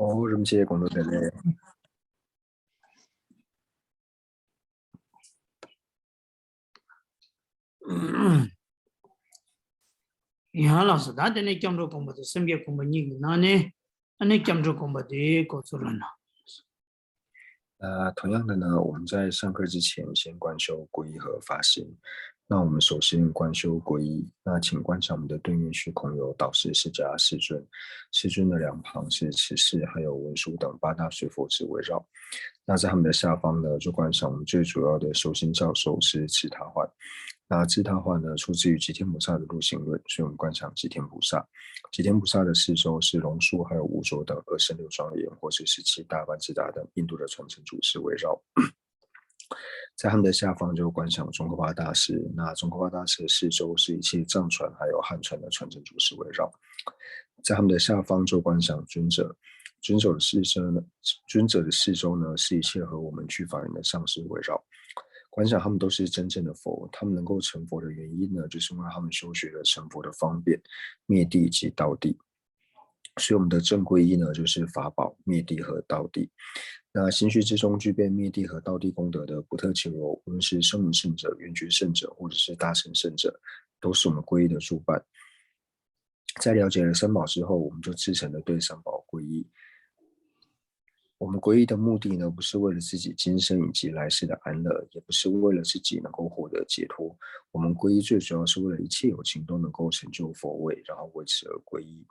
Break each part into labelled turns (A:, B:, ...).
A: 哦，咁即係講到嘅咧，यहाँ
B: लास्ट दाते ने कैमरा कोंबा तो संगे कोंबा नी ना ने अने कैमरा कोंबा दे को सुरना
A: 那同样的呢，我们在上课之前先观修皈依和发心。那我们首先观修皈依，那请观想我们的对面虚空有导师释迦世尊，世尊的两旁是持世还有文殊等八大水佛子围绕。那在他们的下方呢，就观想我们最主要的修心教授是智他幻。那智他幻呢，出自于吉天菩萨的入行论，所以我们观想吉天菩萨。吉天菩萨的四周是龙树还有无着等26双眼，或是17大梵智达等印度的传承祖师围绕。在他们的下方就观想宗喀巴大师，那宗喀巴大师的四周是一切藏传还有汉传的传承祖师围绕。在他们的下方就观想尊者，尊者的四周呢是一切和我们具法人的上师围绕。观想他们都是真正的佛，他们能够成佛的原因呢，就是因为他们修学了成佛的方便、灭地及道地。所以我们的正皈依呢，就是法宝、灭地和道地。那心绪之中具备灭地和道地功德的不特勤罗，无论是声闻圣者、圆觉圣者，或者是大乘圣者，都是我们皈依的助伴。在了解了三宝之后，我们就至诚的对三宝皈依。我们皈依的目的呢，不是为了自己今生以及来世的安乐，也不是为了自己能够获得解脱。我们皈依最主要是为了一切有情都能够成就佛位，然后为此而皈依。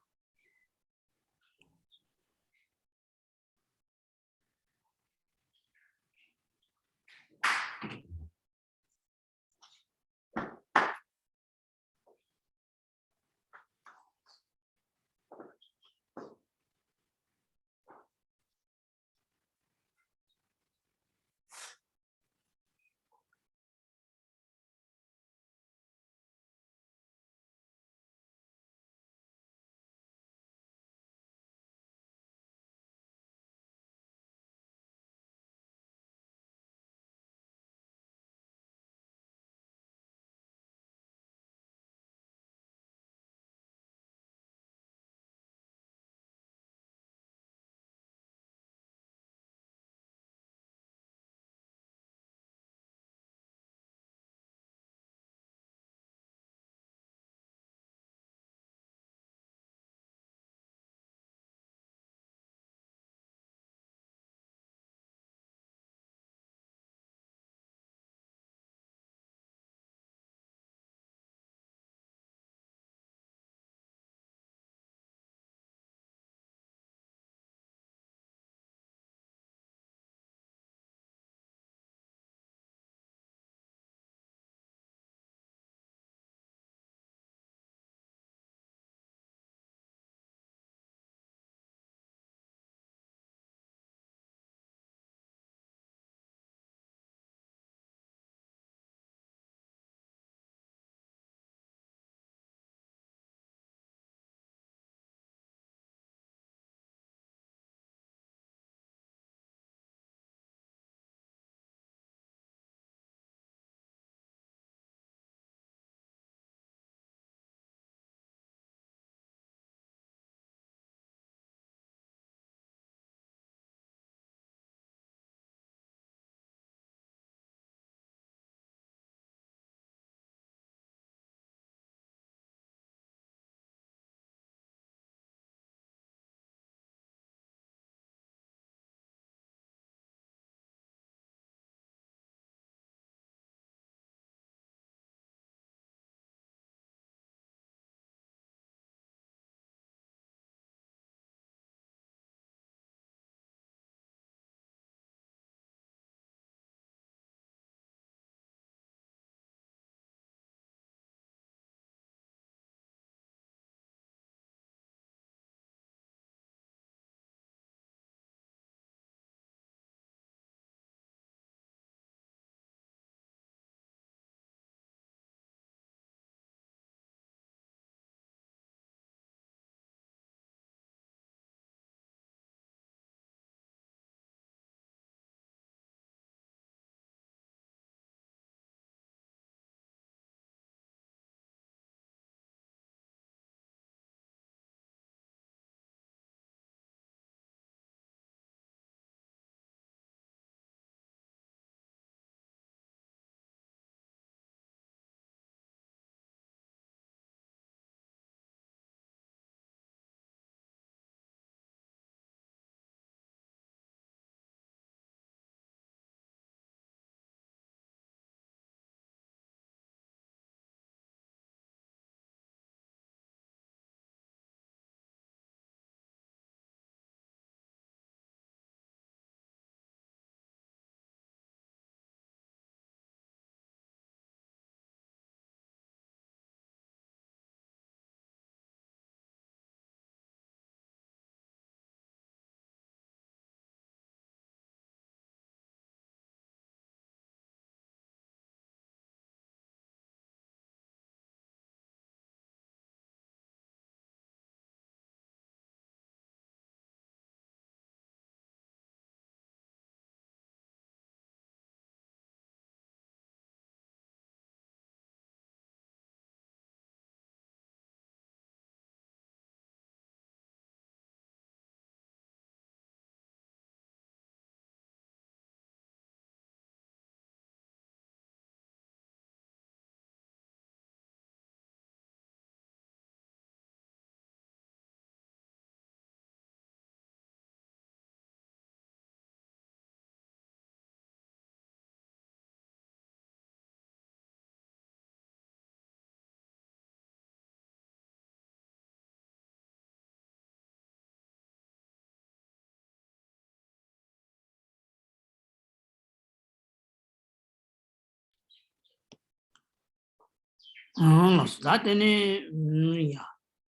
B: 老师，他的呢，呀，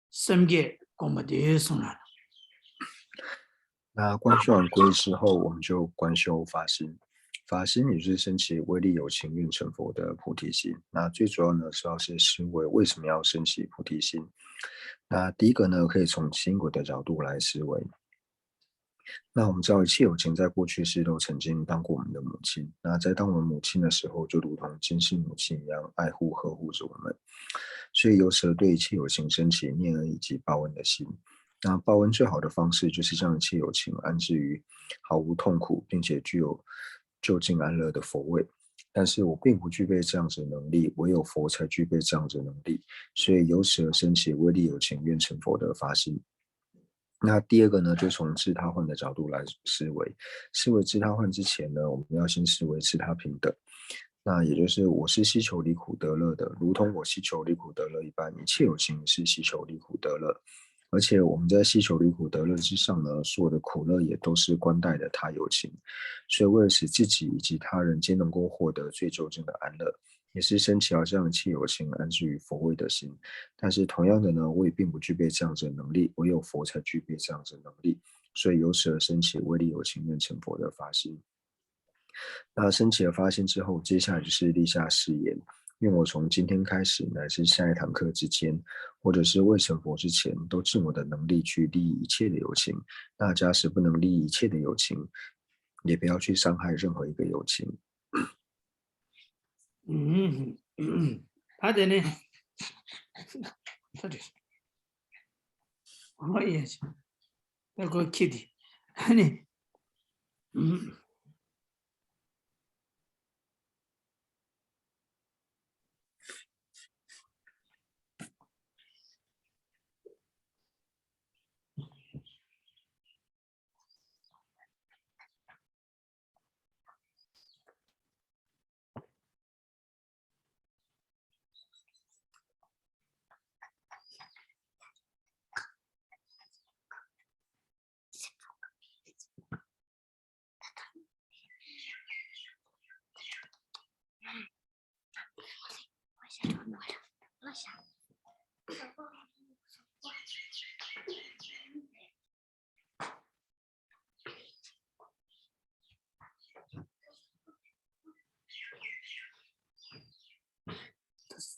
B: 三个公布的送来了。
A: 那观修完皈依之后，我们就观修法心。法心也就是升起威力有情愿成佛的菩提心。那最主要呢，主要是思维为什么要升起菩提心。那第一个呢，可以从因果的角度来思维。那我们知道，一切有情在过去世都曾经当过我们的母亲。那在当我们母亲的时候，就如同今世母亲一样爱护呵护着我们。所以由此而对一切有情升起念恩以及报恩的心。那报恩最好的方式就是将一切有情安置于毫无痛苦，并且具有就近安乐的佛位。但是我并不具备这样子的能力，唯有佛才具备这样子的能力。所以由此而升起威力有情愿成佛的发心。那第二个呢，就从自他换的角度来思维。思维自他换之前呢，我们要先思维自他平等。那也就是我是希求离苦得乐的，如同我希求离苦得乐一般，一切有情是希求离苦得乐。而且我们在希求离苦得乐之上呢，所有的苦乐也都是关带的他有情。所以为了使自己以及他人皆能够获得最究竟的安乐，也是升起了这样一切有情安置于佛位的心。但是同样的呢，我也并不具备这样子的能力，唯有佛才具备这样子的能力。所以由此而升起威力有情愿成佛的发心。那升起了发心之后，接下来就是立下誓言，愿我从今天开始，乃至下一堂课之间，或者是未成佛之前，都尽我的能力去利益一切的有情。那假使不能利益一切的有情，也不要去伤害任何一个有情。
B: 他的呢，他的，我也是，那个 Kitty，呢，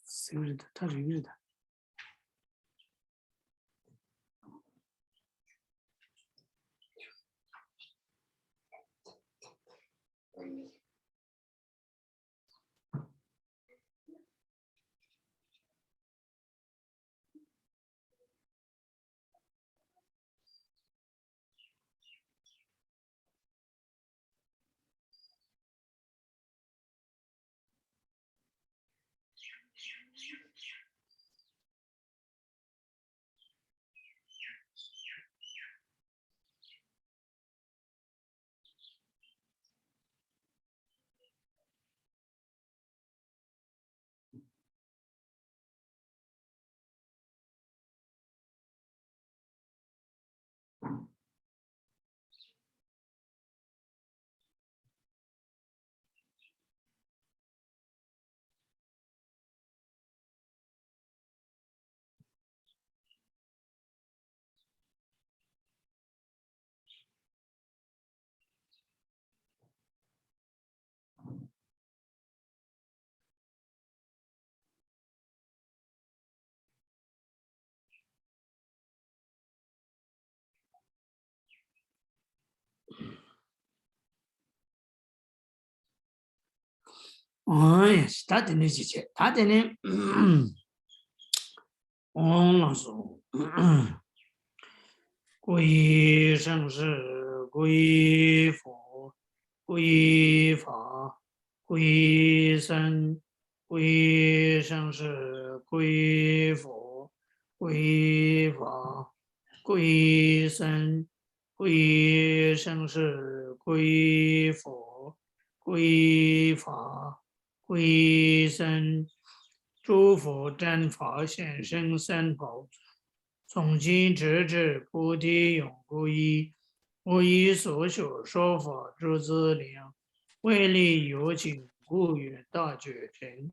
B: 是的，他是的。哎呀，他的那些钱，他的呢，老师，归生是归佛，归法，归僧，归生是归佛，归法，归僧，归生是归佛，归法，归僧，诸佛真法现身三宝。从今直至菩提永不依，我以所学说法诸资粮，为利有情，故愿大觉成。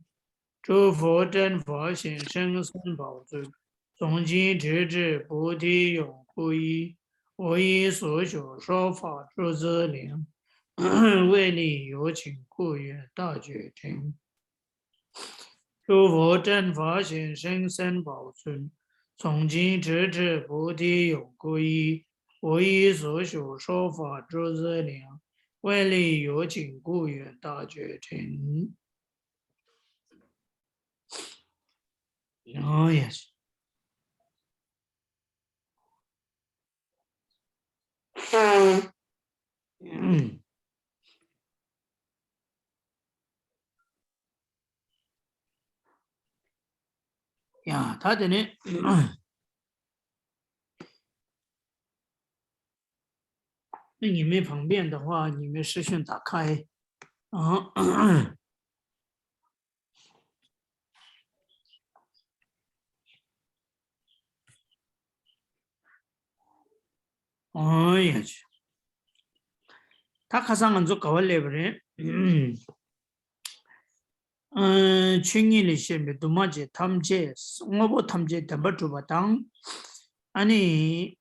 B: 诸佛真佛性生生宝尊，从今直至菩提永不移。我以所修说法诸资粮，为利有情故愿大觉天。诸佛真法性生生宝尊，从今直至菩提永不移。我以所修说法诸资粮，为利有情故愿大觉天。Oh, yes. Yeah, 他的呢，那你们方便的话，你们视讯打开啊。哎呀去，他卡上俺做搞来不人，去年的些没多么节，他们节，我不他们节，等不住吧当，安尼，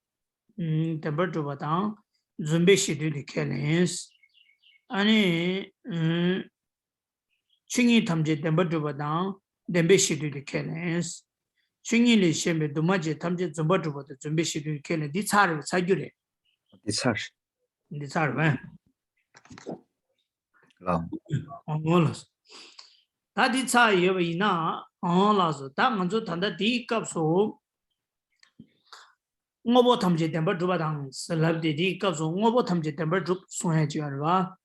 B: 等不住吧当，准备写的开来是，安尼，去年他们节等不住吧当，准备写的开来是。去年的些没多么节，他们节准备住吧的，准备写的开来，你查了查就来，
A: 第三是
B: 你查了没？
A: 啊，
B: 我了是。他的差异为哪？老师，他们就谈的第一个说，我不他们这点不住吧？当是来的第一个说，我不他们这点不住送下去是吧？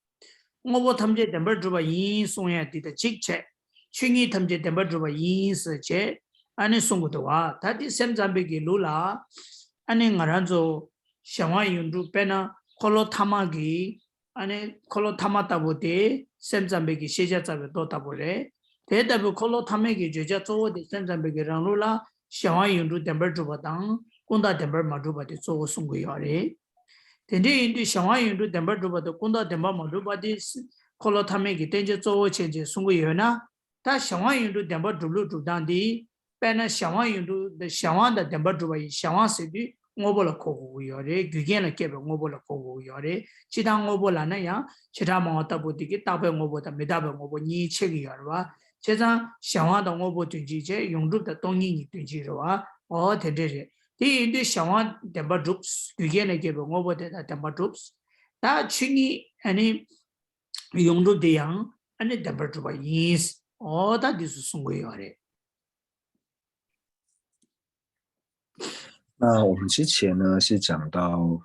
B: 我不他们这点不住吧？因送下去的节节，去年他们这点不住吧？因是节，按你送过的话，他的生产被给录了，按你我让做想法用住变呢，可能他妈给，按你可能他妈打不得，生产被给写下这个都打不来。대답을 콜로 탐에게 제자 조어디 센전베게 랑로라 샤와 윤루 덴버 주바당 꼰다 덴버 마주바디 조어 송고요레 텐데 인디 샤와 윤루 덴버 주바도 꼰다 덴버 마주바디 콜로 탐에게 덴제 조어 체제 송고요나 다 샤와 윤루 덴버 줄루 주단디 빼나 샤와 윤루 샤와다 덴버 주바이 샤와 세디 ngobola kogo yore gyugena kebe ngobola kogo yore chidang ngobola na ya chida ma ta budi ki ta be ngobo ta me da be ngobo ni che gi yore ba 제가 샤와도 오버 뒤지제 용접的东西你对记着啊哦对对对第一对샤와 담바 줍스 그게는 게 오버 다 담바 줍스 다 취니 아니 용접대 양 아니 담바 줍아 이스 어다 디스 송고요래
A: 那我们之前呢是讲到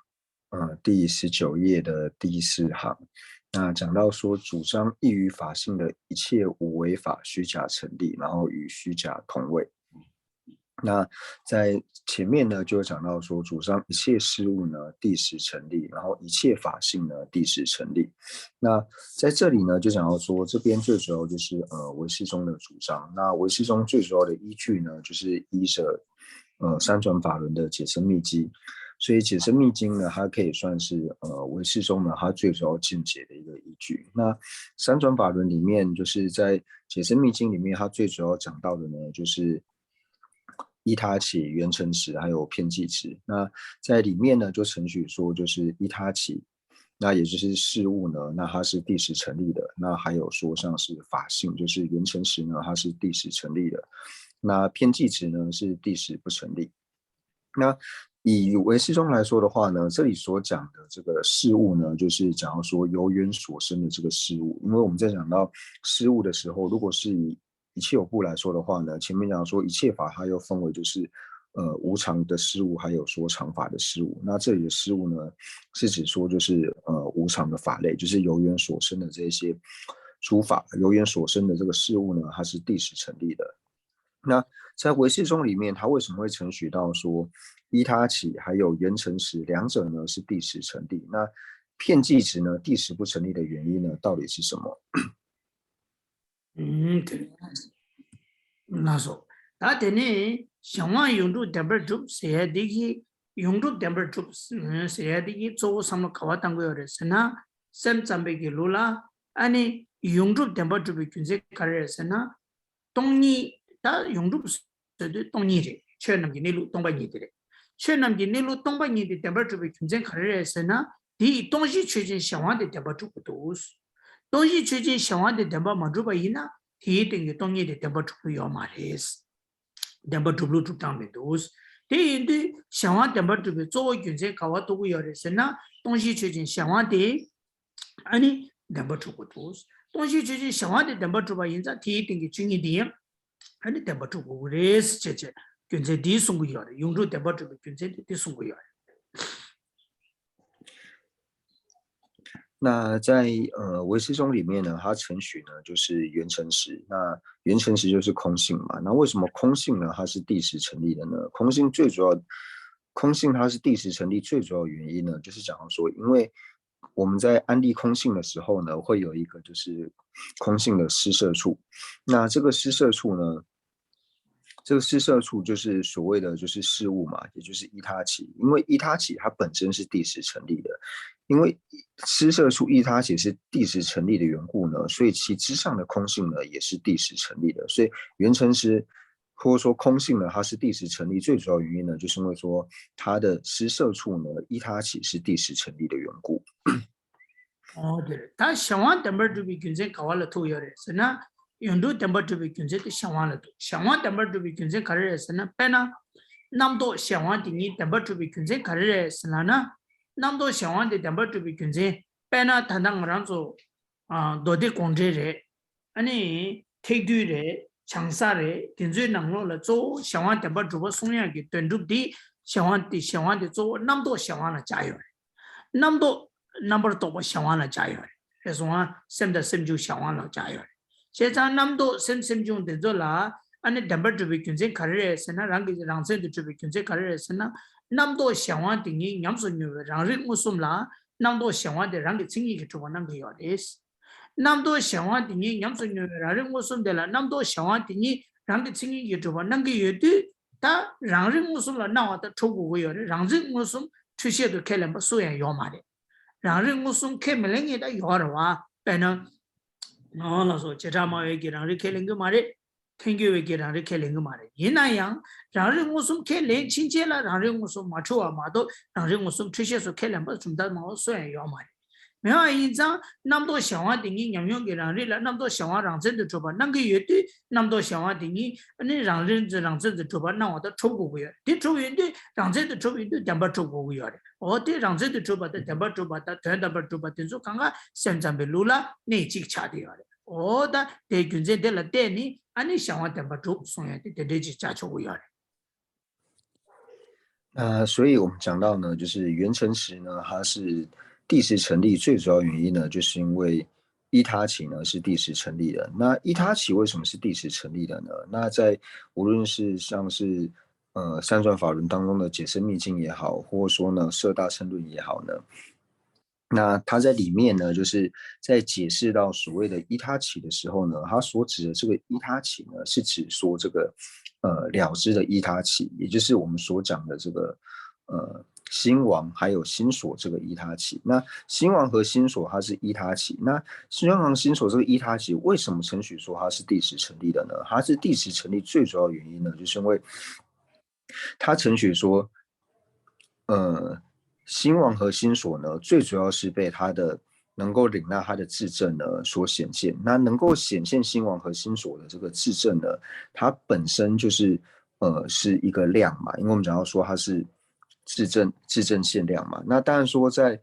A: 第19页的第4行，那讲到说主张异于法性的一切无为法虚假成立，然后与虚假同位。那在前面呢就讲到说主张一切事物呢第十成立，然后一切法性呢第十成立。那在这里呢就讲到说这边最主要就是唯识宗的主张。那唯识宗最主要的依据呢就是依着三转法轮的解深密经。所以解深密经呢，它可以算是唯识宗呢它最主要见解的一个依据。那三转法轮里面，就是在解深密经里面，它最主要讲到的呢，就是依他起、缘成实还有遍计执。那在里面呢，就承许说，就是依他起，那也就是事物呢，那它是第十成立的。那还有说像是法性，就是缘成实呢，它是第十成立的。那遍计执呢是第十不成立。那以唯识宗来说的话呢，这里所讲的这个事物呢，就是讲到说由缘所生的这个事物。因为我们在讲到事物的时候，如果是以一切有部来说的话呢，前面讲说一切法它又分为就是无常的事物，还有说常法的事物。那这里的事物呢，是指说就是无常的法类，就是由缘所生的这些诸法，由缘所生的这个事物呢，它是第十成立的。那在唯识宗里面，他为什么会承许到说依他起还有缘成实两者呢是第十成立？那遍计执呢第十不成立的原因呢到底是什么？
B: 对，那说，他的呢，想往用住点不住，谁的去用住点不住，谁的去做什么考话当过的是呢？sem 咱们给录了，安尼用住点不住被军事开始是呢？东尼다 용접서도 동니래 최남기 내로 동반이들래 최남기 내로 동반이들 temperature 굉장히 가르래서나 이 동시 최진 상황의 temperature 동시 최진 상황의 temperature 이나 이 동니의 temperature 요마레스 temperature 주tam에도스 대인데 상황 temperature 조 굉장히 가와도고 열에서나 동시 최진 상황의 아니 temperature 동시 최진 상황의 temperature 인자 이 중이디야 아니 temperature 레스 제제 굉장히 뒤송고요. 용도 temperature 굉장히 뒤송고요.
A: 那在唯识中里面呢，它承许呢就是原诚实，那原诚实就是空性嘛。那为什么空性呢？它是第十成立的呢？空性它是第十成立最主要原因呢，就是讲到说，因为我们在安立空性的时候呢，会有一个就是空性的施设处，那这个施设处呢。这个施设处就是所谓的就是事物嘛，也就是依他起，因为依他起它本身是第十成立的，因为施设处依他起是第十成立的缘故呢，所以其之上的空性呢也是第十成立的，所以原诚实或者说空性呢，它是第十成立最主要原因呢，就是因为说它的施设处呢依他起是第十成立的缘故。
B: 对，但想完等本就比现在搞完了头要的，是呢。용도 temperature 굉장히 상황을 상황 temperature 굉장히 가르래서는 빼나 남도 상황 등이 temperature 굉장히 가르래서나 남도 상황 데 temperature 굉장히 빼나 단당으로서 도대 공제래 아니 태규래 장사래 굉장히 năng lượng 조 상황 temperature 송야기 된두디 상황 데 조 남도 상황을 자요 남도 number 또 상황을 자요 그래서 샘다 샘주 상황을 자요现在那么多深中的做啦，按你等本准备经济开始是那，让这的准备经济开始是那，那么多想法的你养出牛，让人我说啦，那么多想法的让你轻易去做那个要的是，那么多想法的你养出牛，让人我说的了，那么多想法的你让你轻易去做那个要的，他让人我说了，那我的错过要的，让人我说出现的开了不所以要嘛的，让人我说开没人的要的话，反正。那说其他嘛也给让人开领个嘛的，天狗也给让人开领个嘛的，也那样，让人我说开领亲戚了，让人我说嘛错啊嘛都，让人我说出现说开两把准的嘛算要嘛的，没有一张那么多想法定义，样样给让人了，那么多想法让真的做吧，那个乐队那么多想法定义，你让真的做吧，那我都超过不了，你超越的让真的超越的，点把超过不了的，我对让真的做吧的，点把做吧的，点把做吧的，就刚刚现在被录了，你记差的了。我的对军队的了对你，按你想法点把做，所以对对去加超过了。
A: 所以我们讲到呢，就是原诚实呢，它是第十成立最主要原因呢，就是因为依他起呢是第十成立的。那依他起为什么是第十成立的呢？那在无论是像是三转法轮当中的解释密经也好，或者说呢摄大乘论也好呢，那他在里面呢，就是在解释到所谓的依他起的时候呢，他所指的这个依他起呢，是指说这个了知的依他起，也就是我们所讲的这个心王还有心所这个依他起。那心王和心所它是依他起，那心王和心所这个依他起，为什么承许说它是第十成立的呢？它是第十成立最主要原因呢，就是因为他承许说，心王和心所呢，最主要是被他的能够领纳他的自证呢所显现。那能够显现心王和心所的这个自证呢，它本身就是是一个量嘛，因为我们讲到说它是自证现量嘛。那当然说在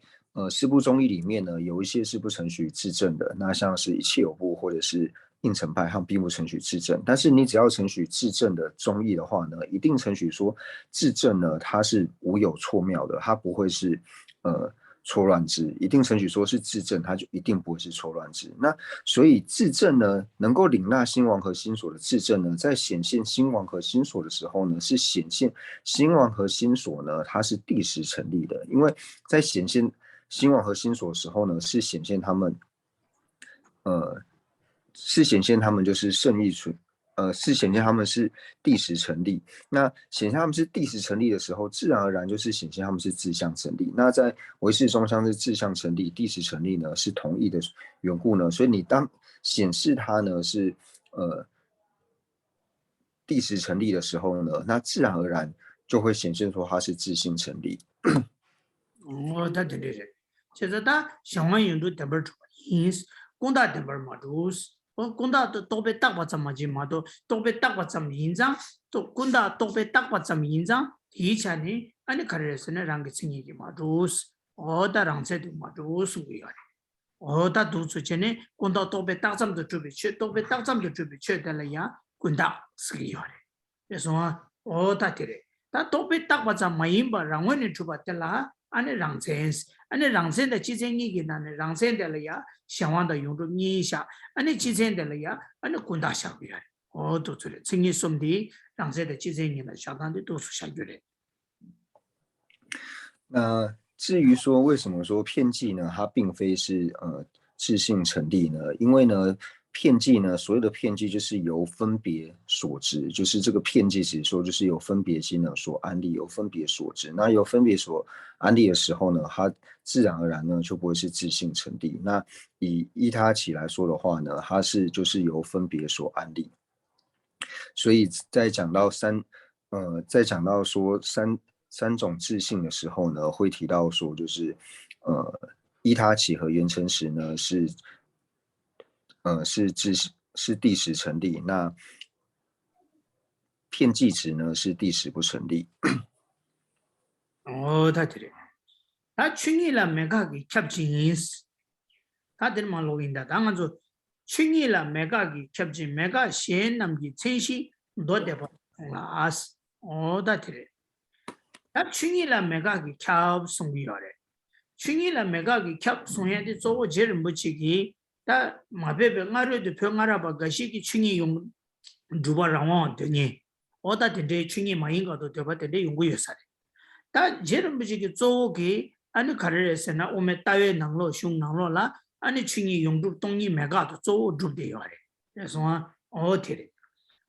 A: 四部宗义里面呢，有一些是不承许自证的，那像是一切有部或者是应成派，他们并不承许自证。但是你只要承许自证的宗义的话呢，一定承许说自证呢它是无有错谬的，它不会是错乱之，一定承许说是自证，它就一定不会是错乱之。那所以自证呢，能够领纳心王和心所的自证呢，在显现心王和心所的时候呢，是显现心王和心所呢，它是第十成立的，因为在显现心王和心所的时候呢，是显现他们，是显现他们就是圣意存。是显现他们是第十成立，那显现他们是第十成立的时候，自然而然就是显现他们是自相成立。那在唯识中像是自相成立、第十成立呢是同义的缘故呢，所以你当显示它呢是第十成立的时候呢，那自然而然就会显现说它是自性成立。
B: 他对对对，就是他相关用途代表出因是公大代表嘛，就是公大都被打过怎么就嘛都被打过怎么印章，都公大都被打过怎么印章，以前呢，俺的开始是那让个生意的嘛，就是的让这的嘛，就是个样的，的读出去呢，公大都被打怎么都准备去，都被打怎么都准备去的了呀，公大是个样的，就说的对的，他都被打过怎么印吧，让我们出发的啦。안에 랑센스 안에 랑센의 지생이기는 랑센들이야 상황도 용도 니샤 안에 지생들이야 안에 군다샤비야 도저래 생이 som디 랑센의 지생이는 상당히 도수샤교래
A: 那至于说为什么说片剂呢，它并非是自性成立呢？因为呢，片剂呢，所有的片剂就是由分别所致，就是这个片剂只说就是由分别心呢所安立，由分别所致。那由分别所安立的时候呢，它自然而然呢就不会是自性成立。那以依他起来说的话呢，它是就是由分别所安立。所以在讲到在讲到说三种自性的时候呢，会提到说就是依他起和缘成时呢是第十成立，那片剂值呢是第十不成立。
B: 다 그래 다 충이라 메가기 캡진스 다들 말로인다 당한저 충이라 메가기 캡진 메가 시엔남기 천시 너대봐 아스 다 그래 다 충이라 메가기 캡 송비요래 충이라 메가기 캡 송해데 저거 제일 뭐지기 다 마베베 nga르도 평하라바 가시기 충이 용 두바랑원 되니 어다 된데 충이 마인가도 되바데 용구여사래 다 제름 부지기 쪼기 아니 가르에서나 오메 따외 능로 슝 능로라 아니 충이 용두 동이 메가도 쪼 줍대요래 그래서 어테래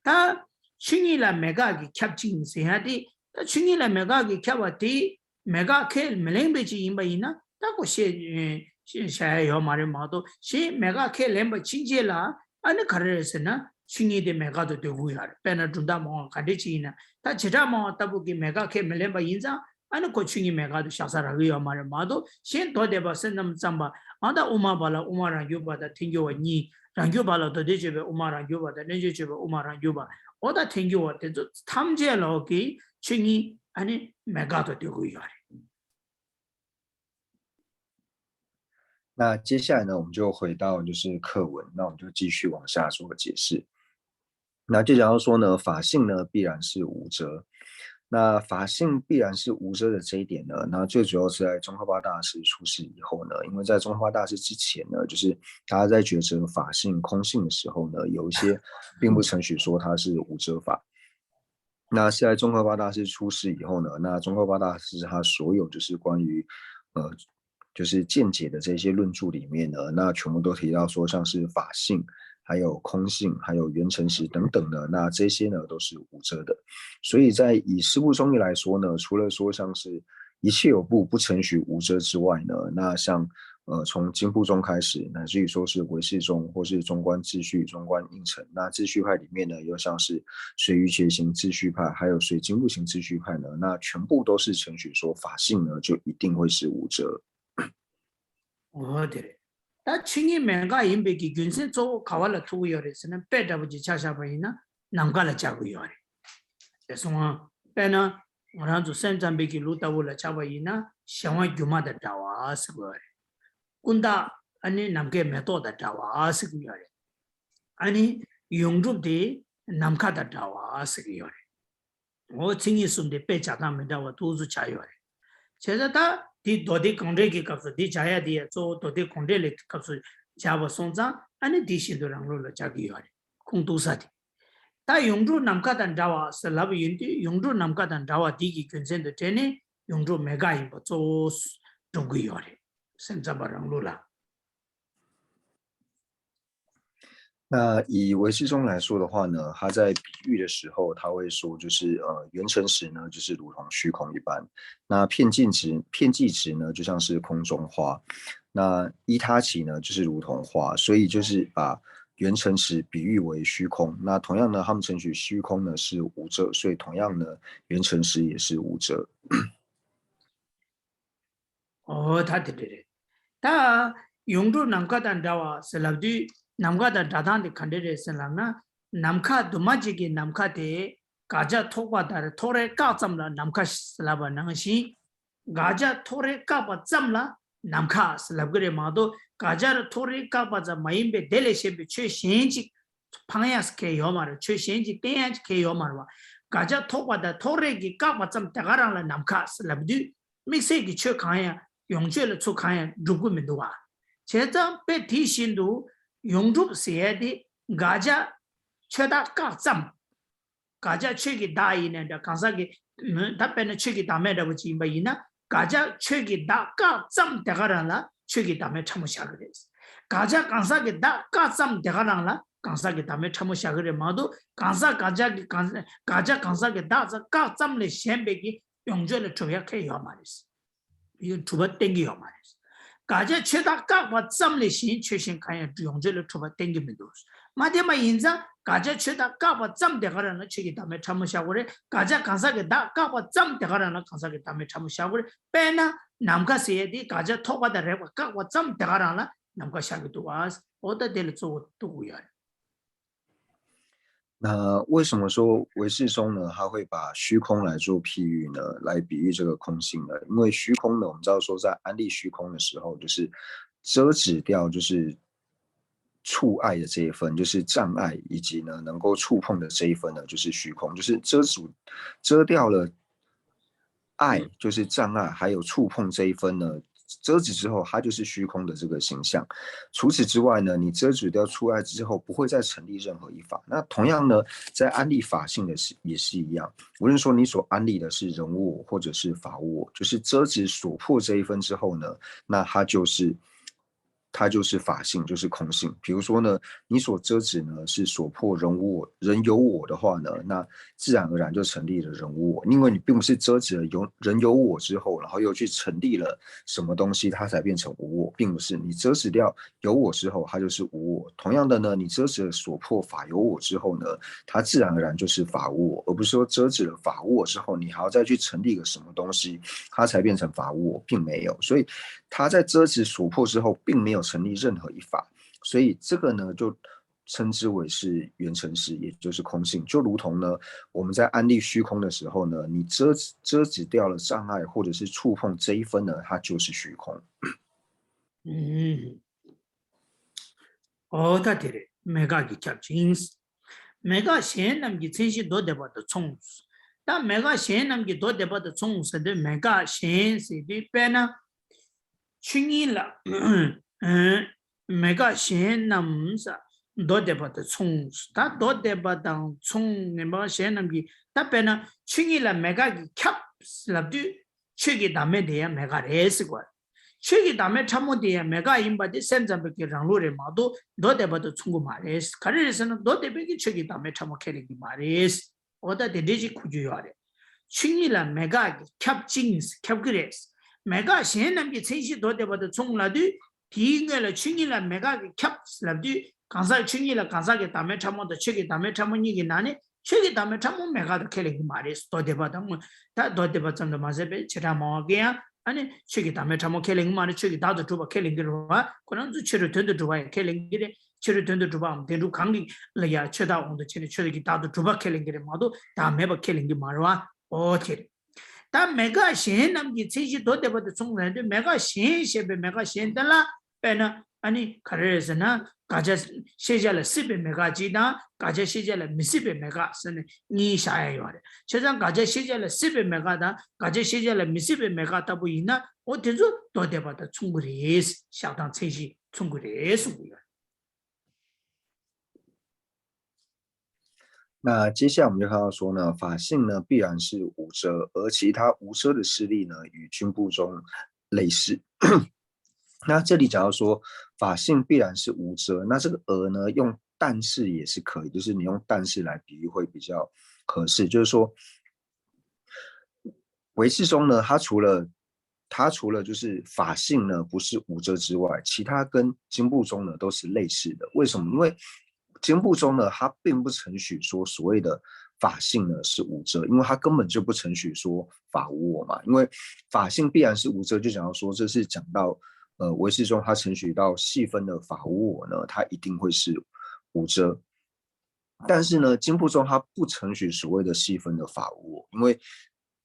B: 다 충이라 메가기 캡징세하디 다 충이라 메가기 캡와디 메가 켈 멜랭베지 임바이나 다고 샤요 말에 마도 시 메가 켈 렘바 친제라 아니 가르에서나 충이데 메가도 되고요 페나 준다 뭐 가데치나 다 제자 뭐 따부기 메가 켈 멜랭바 인자 아니 고충이 메가도 샤사라고요 말에 마도 신 도데바 선남 잠바 아다 우마발라 우마랑 요바다 튕겨와 니 랑교발라도 되제베 우마랑 요바다 내제제베 우마랑 요바 어다 튕겨와 되죠 탐제로기 충이 아니 메가도 되고요
A: 那接下来呢，我们就回到就是课文，那我们就继续往下做解释。那就讲到说呢，法性呢必然是无遮。那法性必然是无遮的这一点呢，那最主要是在宗喀巴大师出世以后呢，因为在宗喀巴大师之前呢，就是大家在抉择法性、空性的时候呢，有一些并不承许说它是无遮法。那是在宗喀巴大师出世以后呢，那宗喀巴大师他所有就是关于就是见解的这些论著里面呢，那全部都提到说像是法性。还有空性，还有缘成实等等的，那这些呢都是无遮的。所以在以师部宗义来说呢，除了说像是一切有部不承许无遮之外呢，那像从经部宗开始，乃至于说是唯识宗或是中观秩序、中观应成，那秩序派里面呢，又像是随于觉行秩序派，还有随经部行秩序派呢，那全部都是承许说法性呢就一定会是无遮。
B: 对。 다 칭이 맹가 임백이 균세 조 가war라 투고요레스는 빼다부지 차샤바이나 남가라 자고요레 그래서 빼나 원한주 센잠백이 루타불라 차바이나 샤와 규마다 다와스고요레 군다 아니 남게 메토다 다와스고요레 아니 용줍디 남카다 다와스고요레 오 칭이 숨데 빼자다면다와 도주 차요레 제자다 디 도디 콘데기 값서 디 자야디 조 도디 콘데리 값서 자바 손자 아니 디시도랑로 자기요레 콩도사디 다 용주 남카단 자와 슬라브 인디 용주 남카단 자와 디기 근센데 테네 용주 메가이 조 동구요레 센자바랑로라
A: 那以唯识宗来说的话呢，他在比喻的时候，他会说就是缘成实呢，就是如同虚空一般。那片剂值呢，就像是空中花。那依他起呢，就是如同花。所以就是把原诚实比喻为虚空。那同样呢，他们承许虚空呢是无遮，所以同样呢，原诚实也是无遮。
B: 다 들으래. 다 용도 남가단 자와 슬랍디 남가단 자단데 칸데레 슬람나 남카 도마지기 남카데 가자 토바다르 토레 까점라 남카 슬라바 나시 가자 토레 까바 점라 남카 슬랍그레 마도 가자르 토레 까바자 마임베 델레셰베 최신지 방야스케 요마르 최신지 떼야스케 요마르와 가자 토바다 토레기 까바 점 따가랑라 남카 슬랍디 믹세기 최강야 용주를 축하해 누구면도와 제자 베티신도 용주 세야디 가자 최다 깍점 가자 최기 다이는데 간사기 답변은 최기 담에라고 지마이나 가자 최기 다 깍점 대가라나 최기 담에 참으셔 그랬어 가자 간사기 다 깍점 대가라나 간사기 담에 참으셔 그래 마도 간사 가자기 가자 간사기 다 깍점을 셴베기 용주를 조약해요 말이었어 이건 두번 땡기요 말이지. 가자 최다 깍바 짬리 신 최신 가야 용절을 두번 땡기면도. 마데마 인자 가자 최다 깍바 짬 대가라는 책이 다음에 참으셔고래. 가자 간사게 다 깍바 짬 대가라는 간사게 다음에 참으셔고래. 빼나 남가세디 가자 토바다 레바 깍바 짬 대가라나 남가샤기도 와스. 어디 될 두고요.
A: 那为什么说唯识中呢，它会把虚空来做譬喻呢？来比喻这个空性呢？因为虚空呢，我们知道说在安立虚空的时候，就是遮止掉就是触碍的这一分，就是障碍，以及呢能够触碰的这一分呢，就是虚空，就是遮掉了爱，就是障碍，还有触碰这一分呢。遮止之后，它就是虚空的这个形象。除此之外呢，你遮止掉触碍之后，不会再成立任何一法。那同样呢，在安立法性的也是一样。无论说你所安立的是人无我或者是法无我，就是遮止所破这一分之后呢，那它就是法性，就是空性。比如说呢，你所遮止呢是所破人无我、人有我的话呢，那自然而然就成立了人无我，因为你并不是遮止了人有我之后，然后又去成立了什么东西，它才变成无我，并不是。你遮止掉有我之后，它就是无我。同样的呢，你遮止了所破法有我之后呢，它自然而然就是法无我，而不是说遮止了法无我之后，你还要再去成立个什么东西，它才变成法无我，并没有。所以它在遮止所破之后，并没有成立任何一法，所以这个呢就称之为是原诚实，也就是空性。就如同呢我们在安立虚空的时候呢，你遮止掉了障碍或者是触碰这一分呢，它就是虚空。
B: 어다들이 메가기 캡진스 메가 셴남기 쳔시 도데바도 총스 다 메가 셴남기 도데바도 총스데 메가 셴시디 빼나 칭이라 메가 셴남사 도데바도 총스 다 도데바당 총 메가 셴남기 다 빼나 칭이라 메가기 캡슬랍디 치기 담에데야 메가 레스고 최기 다음에 참모디에 메가 임바디 센자베기 랑로레 마도 너데바도 충고 말레스 가르에서는 너데베기 최기 다음에 참모 캐리기 말레스 어다 데데지 구주요아레 칭이라 메가 캡징스 캡그레스 메가 신남기 천시 너데바도 충라디 디잉엘라 칭이라 메가 캡슬랍디 간사 칭이라 간사게 다음에 참모도 최기 다음에 참모니기 나네 최기 다음에 참모 메가도 캐리기 말레스 너데바도 다 너데바점도 마세베 치라모게야 아니 최기 다음에 참모 켈링 말이 최기 다도 주바 켈링기로 와 그런 주체를 된도 주바 켈링기래 체를 된도 주바 된도 강리 레야 최다 온도 체를 최기 다도 주바 켈링기래 마도 다 매바 켈링기 말와 오케 다 메가 신 남기 체지 도대버도 총는데 메가 신 셰베 메가 신달라 빼나 아니 가르에서나 가자 시절에 10배 메가지나 가자 시절에 10배 메가 쓰는 니 샤야요. 세상 가자 시절에 10배 메가다 가자 시절에 10배 메가다 보이나 어디서 도대받아 충분히相当 체시 충분히 수고요.
A: 那接下来我们就看到说呢，法性呢必然是无遮，而其他无遮的势力呢与军部中类似。那这里讲到说法性必然是无遮，那这个呢用但是也是可以，就是你用但是来比喻会比较合适。就是说唯识中呢，它除了就是法性呢不是无遮之外，其他跟经部中呢都是类似的。为什么？因为经部中呢，它并不承许说所谓的法性呢是无遮，因为它根本就不承许说法无我嘛，因为法性必然是无遮，就讲到说这是讲到唯识中它承许到细分的法无我呢，它一定会是无遮。但是呢，经部中它不承许所谓的细分的法无我，因为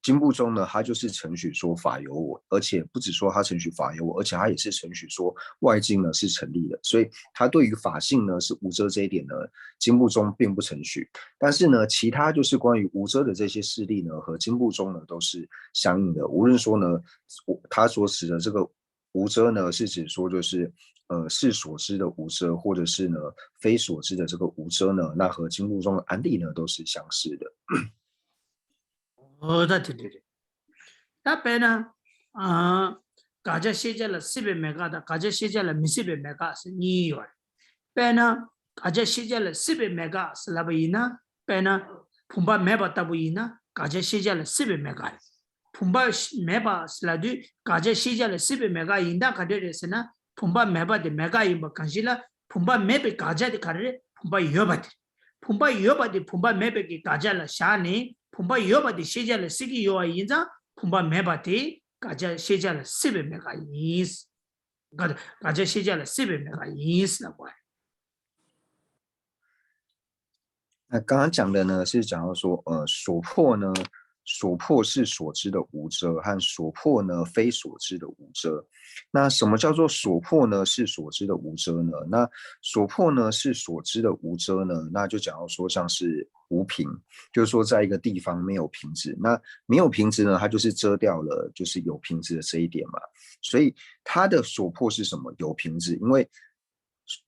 A: 经部中呢，它就是承许说法有我，而且不只说它承许法有我，而且它也是承许说外境呢是成立的，所以它对于法性呢是无遮这一点呢，经部中并不承许。但是呢，其他就是关于无遮的这些事例呢，和经部中呢都是相应的。无论说呢，他所指的这个无遮呢，是指说就是是所知的无遮，或者是呢非所知的这个无遮呢，那和经部中的案例呢都是相似的。
B: 哦，对。那边呢，嘎着写着了400每个的，嘎着写着了10每个是2元。边呢，嘎着写着了400每个是那不一呢？边呢，普巴没把大不一呢？嘎着写着了400每个。普巴没把是那对，嘎着写着了400每个，应当嘎着的是呢，普巴没把的每个应把看起了，普巴没被嘎着的嘎着，普巴有把的，普巴有把的，普巴没被给嘎着了，下年普巴有把的写着了4个有啊，应当。普巴没把的，嘎家写下了400每个意思，嘎家写下了400每个意思了，乖。
A: 那刚刚讲的呢，是讲到说，所破呢，所破是所知的无遮，和所破呢非所知的无遮。那什么叫做所破呢？是所知的无遮呢？那所破呢是所知的无遮呢？那就讲到说像是无瓶，就是说在一个地方没有瓶子，那没有瓶子呢，它就是遮掉了就是有瓶子的这一点嘛。所以它的所破是什么？有瓶子，因为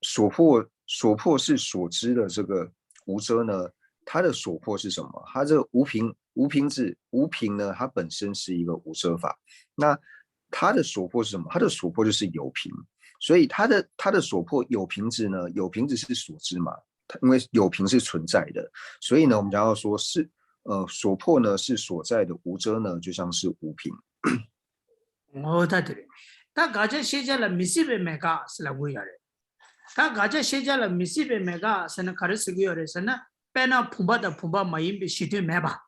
A: 所破是所知的这个无遮呢，它的所破是什么？它这个无瓶子无瓶呢，它本身是一个无遮法。那它的所破是什么？它的所破就是有瓶，所以它的所破有瓶子呢，有瓶子是所知嘛，因为有瓶是存在的，所以呢，我们讲到说是所破呢是所在的无遮呢，就像是无瓶。
B: 哦，对。他嘎家写下了10每个是那个样的，他嘎家写下了10每个是那卡的是个样的，是那边那普巴的普巴马因比西对没吧？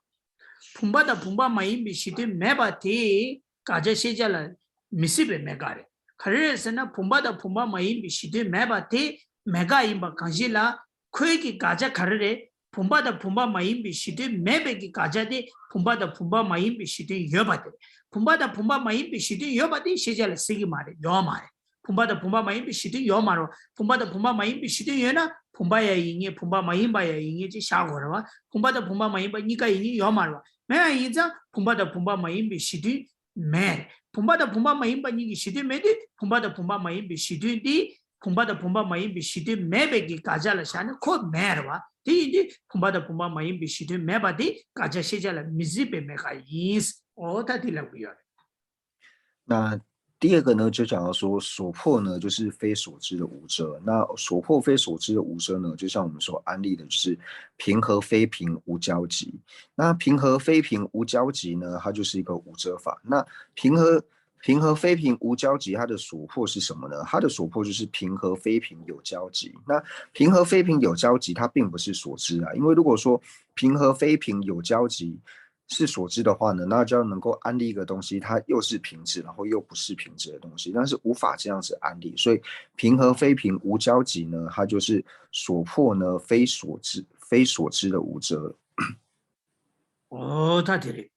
B: 普巴的普巴马因比西对没吧？的嘎家写下了10每个的，可是是那普巴的普巴马因比西对没吧？的每个因吧，看起来可以嘎家卡的，普巴的普巴马因比西对没被给嘎家的，普巴的普巴马因比西对有吧的。普巴的普巴马因比西对有吧的，写下了4个码的有码的。普巴的普巴马因比西对有码了，普巴的普巴马因比西对有呢，普巴也应该，普巴马因巴也应该就下过了吧？普巴的普巴马因巴你个应该有码了，没有印象，普巴的普巴马因比西对没，普巴的普巴马因巴你西对没的，普巴的普巴马因比西对的，普巴的普巴马因比西对没被给嘎加了下呢，可没了吧？第一，普巴的普巴马因比西对没把的，嘎加写下了米字被没个意思。哦，他的那个样。
A: 那第二个呢，就讲到说所破呢，就是非所知的无遮。那所破非所知的无遮呢，就像我们所安利的，就是平和非平无交集。那平和非平无交集呢，它就是一个无遮法。那平和非平无交集，它的所破是什么呢？它的所破就是平和非平有交集。那平和非平有交集，它并不是所知啊，因为如果说平和非平有交集是所知的话呢，那就要能够安利一个东西，它又是平质，然后又不是平质的东西，但是无法这样子安利。所以平和非平无交集呢，它就是所破呢非所知的无遮。
B: 哦，他的，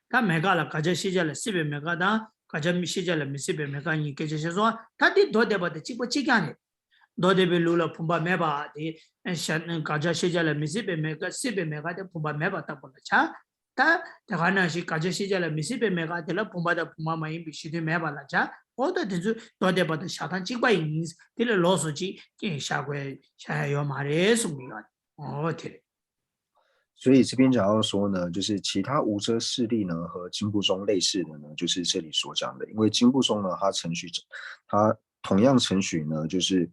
B: 他每个了，가져写下了400每个的，가져写下了10每个，你就是说，他的多的吧的，几个几样的，多的比如了，普巴没把的，像가져写下了10每个400每个的，普巴没把的不了，cha，他可能是가져写下了10每个的了，普巴的普巴没比西的没把了，cha，我的就是多的吧的，下趟几个意思，的了老书记，下回下要马的什么样，哦，对。
A: 所以这边讲到说呢，就是其他无遮势力呢和经部中类似的呢，就是这里所讲的，因为经部中呢，它同样程序呢，就是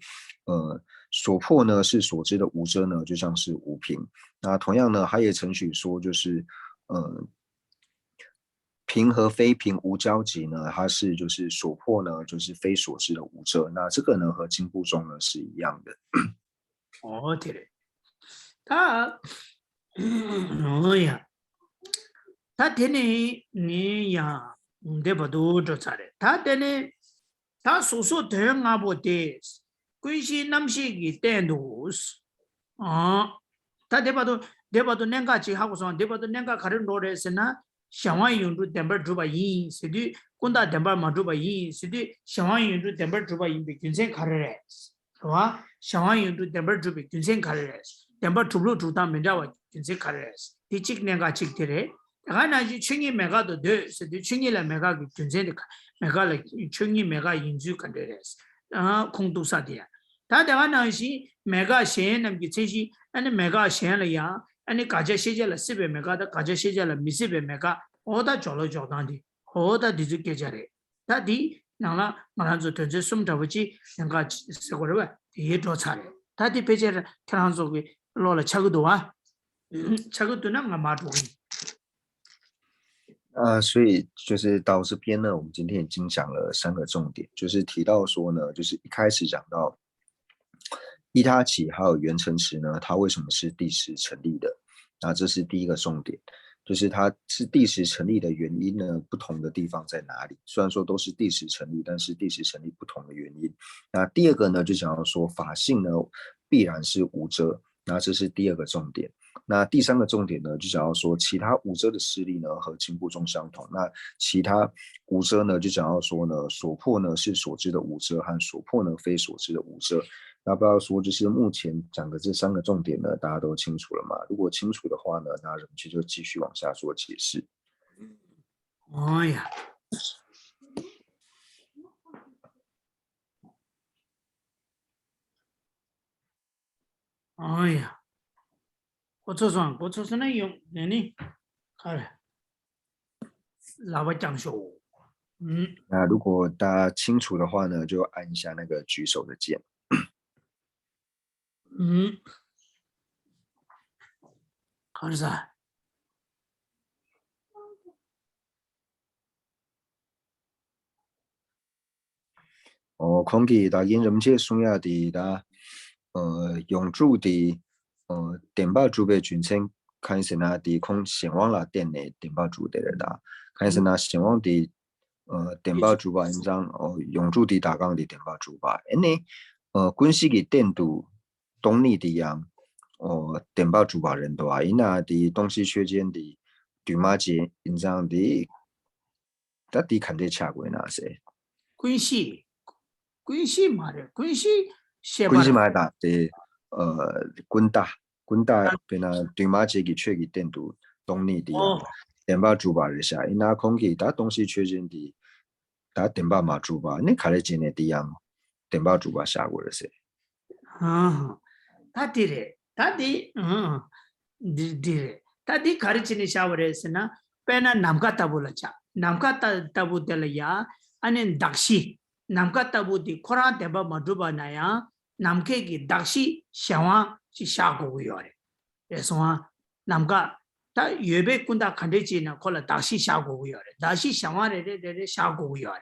A: 所破呢是所知的无遮呢，就像是无凭。那同样呢，它也程序说就是平和非平无交集呢，它是就是所破呢就是非所知的无遮。那这个呢和经部中呢是一样的。
B: 어, 되래. 다, 뭐야. 다 되네, 니야. 내봐도 저 잘해. 다 되네. 다 소소 대응하 보대. quý 남식이 때누스. 다 내봐도 내가 지 하고서 내봐도 내가 가른 노래에서나 샤와이윤도 덴버 주바 이 시디 꼰다 덴버 마주바 이 시디 샤와이윤도 덴버 주바 이 비균생 가르래. 와 샤와이윤도 덴버 주비 균생 가르래. 덴버 주로 주다 면자와 균생 가르래. 디직 내가 직들에 가나지 충이 메가도 돼. 시디 충이라 메가 균생 메가라 충이 메가 인주 간데래. 공도사디야. 다 대화나시 메가 셴 남기 체시 아니 메가 셴려야 아니 가제 시절에 10배 메가다 가제 시절에 미십배 메가 오다 졸로 조단디 오다 디즈게 자래 다디 나라 말한저 전제 숨잡지 내가 세고를 이 조차래 다디 베제를 태란속에 로라 차고도 와 차고도는 마마도
A: 所以就是到这边呢，我们今天已经讲了3个重点，就是提到说呢，就是一开始讲到伊他起还有元辰时呢，它为什么是第10成立的？那这是第一个重点，就是它是第10成立的原因呢，不同的地方在哪里？虽然说都是第10成立，但是第10成立不同的原因。那第二个呢，就想要说法性呢必然是无遮，那这是第2个重点。那第3个重点呢，就想要说其他无遮的势力呢和清部众相同。那其他无遮呢，就想要说呢，所破呢是所知的无遮，和所破呢非所知的无遮。那不要说就是目前讲的这3个重点呢，大家都清楚了吗？如果清楚的话呢，那人气就继续往下做解释。
B: 哎呀，哎呀。我做算那用你看，老板讲说，
A: 那如果大家清楚的话呢，就按一下那个举手的键。
B: 好是啥？
A: 空气大因人气松亚的da永驻的电报主被军称看是那的空前往了电内电报主的da看是那前往的电报主吧应当永驻的大纲的电报主吧呢关系的电度动力的样电报主吧人多啊因那的东西缺间的对马节应当的到底看得恰过那些
B: 关系嘛的，关系
A: 买打的滚打变那对马节给缺给电度动力的样电报主吧一下因那空气打东西缺间的打电报嘛主吧你看得见的样电报主吧下过的些
B: 他的嘞他的他的가르치는 샤워에서나 빼나 남가 따불라자 남가 따부들이야 아니 닥시 남가 따부디 코라 대바 마두바나야 남케기 닥시 샤와 샤고요래 그래서 남가 다 예배군다 간대지나 콜라 닥시 샤고요래 닥시 샤와레레 샤고요래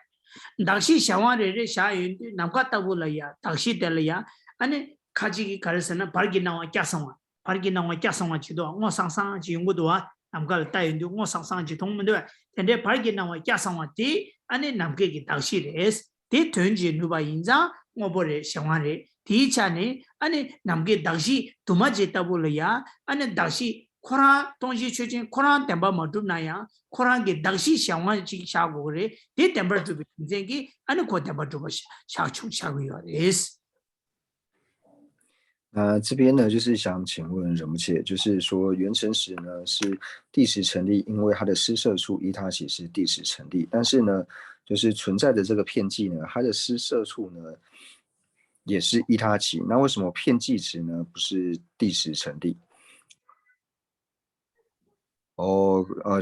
B: 닥시 샤와레레 샤인데 남가 따불라야 닥시 될이야 아니 가지기 가르서는 발기 나와 꺄성와 발기 나와 꺄성와 지도 뭐 상상 지용도와 남가 따인도 뭐 상상 지 동문도 근데 발기 나와 꺄성와 디 아니 남게기 닥시레스 디 던지 누바 인자 뭐버레 샤와레 디차네 아니 남게 닥시 도마지 따불이야 아니 닥시 코라 동시 최진 코라 템바 마두나야 코라게 닥시 샤와 지 샤고 그래 디 템버 주 빈생기 아니 코 템버 주 샤추 샤고요 에스
A: 那这边呢，就是想请问人不切，就是说元辰时呢是第10成立，因为它的施设处依他起是第10成立，但是呢，就是存在的这个片剂呢，它的施设处呢也是依他起，那为什么片剂值呢不是第10成立？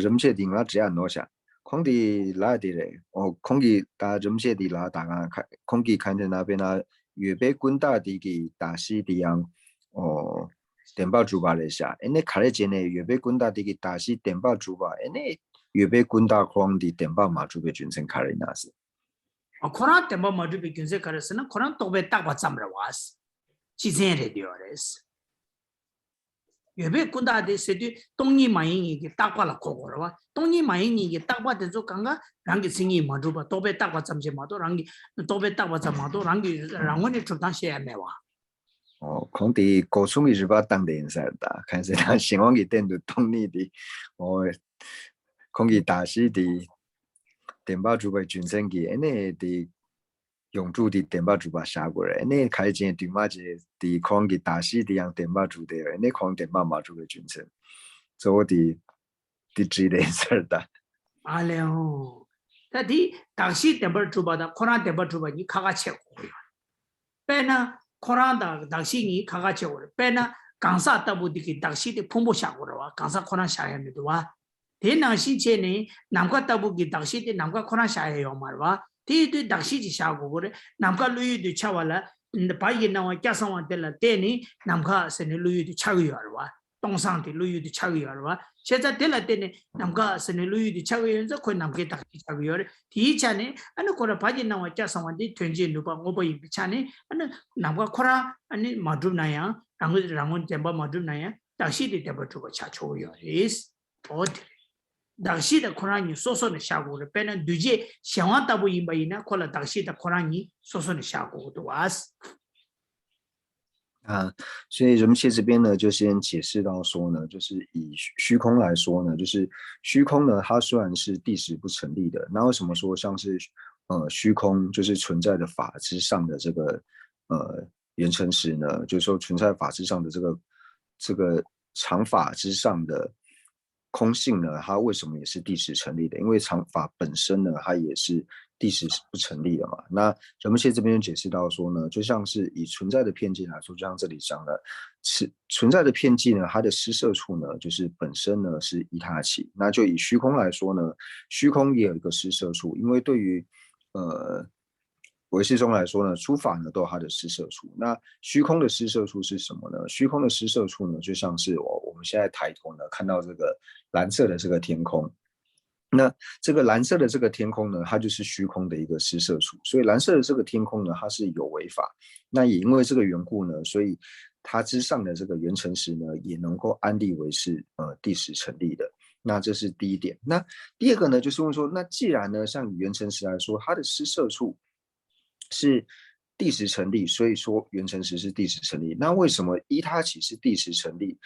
A: 人不切顶了这样挪下，空地拉的嘞，空地打人不切的拉打啊，空地看着那边呢。预备滚大的给大西的样电报主吧了下，那看得见呢，预备滚大的给大西电报主吧，那预备滚大框的电报嘛主被军生看了那是。
B: 코란 템바 마주 비균세 가르스는 코란 또베 딱 받잠을 와스. 지생에 되어레스 예배 군다데 세디 동니 마잉이 딱발라 고고라와 동니 마잉이 딱바데 조강가 랑기 생이 마주바 도베 딱바 잠제 마도 랑기 도베 딱바 잠마도 랑기 랑원이 주단시에 메와
A: 可能高中日把当地人塞的，看是他希望佢电到当地的，可能大师的电报主被转成嘅，呢的用住的电报主把下过来，呢开始对嘛嘅的可能嘅大师的样电报主的，呢可能电报嘛主被转成，做的知的事的。
B: 啊了，但的大师电报主把的，可能电报主把你卡卡切过去，别呢。 코란다 당신이 가가지 오래 빼나 강사 따부디기 당신이 풍부 샤고라와 강사 코란 샤야미도와 대낭시 제네 남과 따부기 당신이 남과 코란 샤야요 말와 대대 당신이 샤고 그래 남과 루이도 차와라 바이 나와 짜상와 될라 때니 남과 세네 루이도 차고요와 동상디 루이도 차고요와 제자 될라 때니 남과 세네 루이도 차고요서 그 남게 딱 차고요 디차네 아니 코라 바이 나와 짜상와디 된지 누바 오버이 비차네 아니 남과 코라 아니 마두나야 랑은 잼바 마두나야 당시디 대버주고 차초요 is 어디 당시의 코란이 소소는 샤고를 빼는 누제 샹와다부 임바이나 콜라 당시의 코란이 소소는 샤고도 왔어
A: 所以人们这边呢，就先解释到说呢，就是以虚空来说呢，就是虚空呢，它虽然是地识不成立的，那为什么说像是虚空就是存在的法之上的这个缘成实呢？就是说存在法之上的这个常法之上的空性呢，它为什么也是地识成立的？因为常法本身呢，它也是地识不成立的嘛。那人们现在这边解释到说呢，就像是以存在的片剂来说，就像这里讲的，存在的片剂呢，它的施摄处呢，就是本身呢是依他起。那就以虚空来说呢，虚空也有一个施摄处，因为对于唯识中来说呢，诸法呢都有它的施摄处。那虚空的施摄处是什么呢？虚空的施摄处呢，就像是我们现在抬头呢看到这个蓝色的这个天空。那这个蓝色的这个天空呢，它就是虚空的一个施摄处。所以蓝色的这个天空呢，它是有为法。那也因为这个缘故呢，所以它之上的这个缘成实呢，也能够安立为是地识成立的。那这是第一点。那第二个呢，就是问说，那既然呢，像以缘成实来说，它的施摄处是地识成立，所以说缘成实是地识成立。那为什么依他起是地识成立？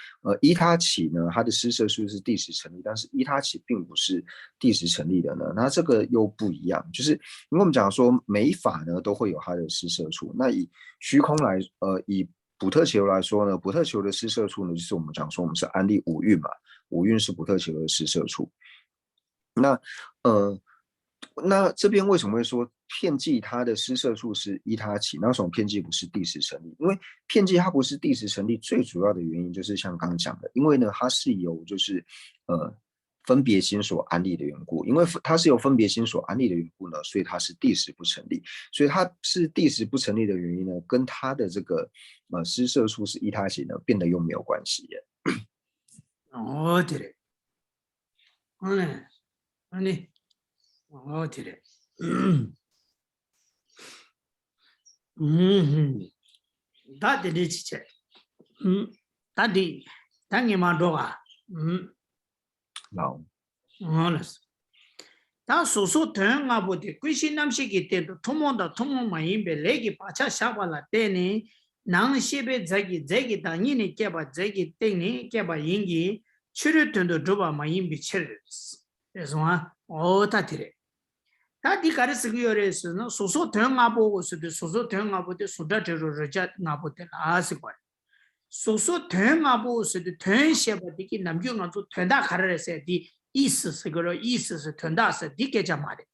A: 依他起呢，它的施摄处是地识成立，但是依他起并不是地识成立的呢？那这个又不一样，就是因为我们讲说每法呢都会有它的施摄处。那以虚空来，以补特伽罗来说呢，补特伽罗的施摄处呢，就是我们讲说我们是安立五蕴嘛，五蕴是补特伽罗的施摄处。那这边为什么会说片剂它的施摄处是依他起？那为什么片剂不是地识成立？因为片剂它不是地识成立，最主要的原因就是像刚刚讲的，因为呢它是由就是分别心所安立的缘故，因为它是由分别心所安立的缘故呢，所以它是地识不成立。所以它是地识不成立的原因呢，跟它的这个施摄处是依他起呢，变得又没有关系耶。
B: 哦，对嘞，对嘞，다들이지체다디 당이만 도가
A: 好，
B: 알았어. 다 소소 대응하 보디 귀신 남식이 때도 통모다 통모마인베 레기 바차 샤발라 때니 낭시베 자기 당인이 깨바 자기 때니 깨바 인기 추르튼도 줘봐 마인비 체르스. 그래서 어다티래. 다디 가르스기요레스는 소소 대응하 보고서도 소소 대응하 보디 수다테로 저자 나보데 아스고. 소소 대응하 보고서도 대응시바디기 남중한도 된다 가르레세디 意思是个意思是屯大是地给讲嘛的，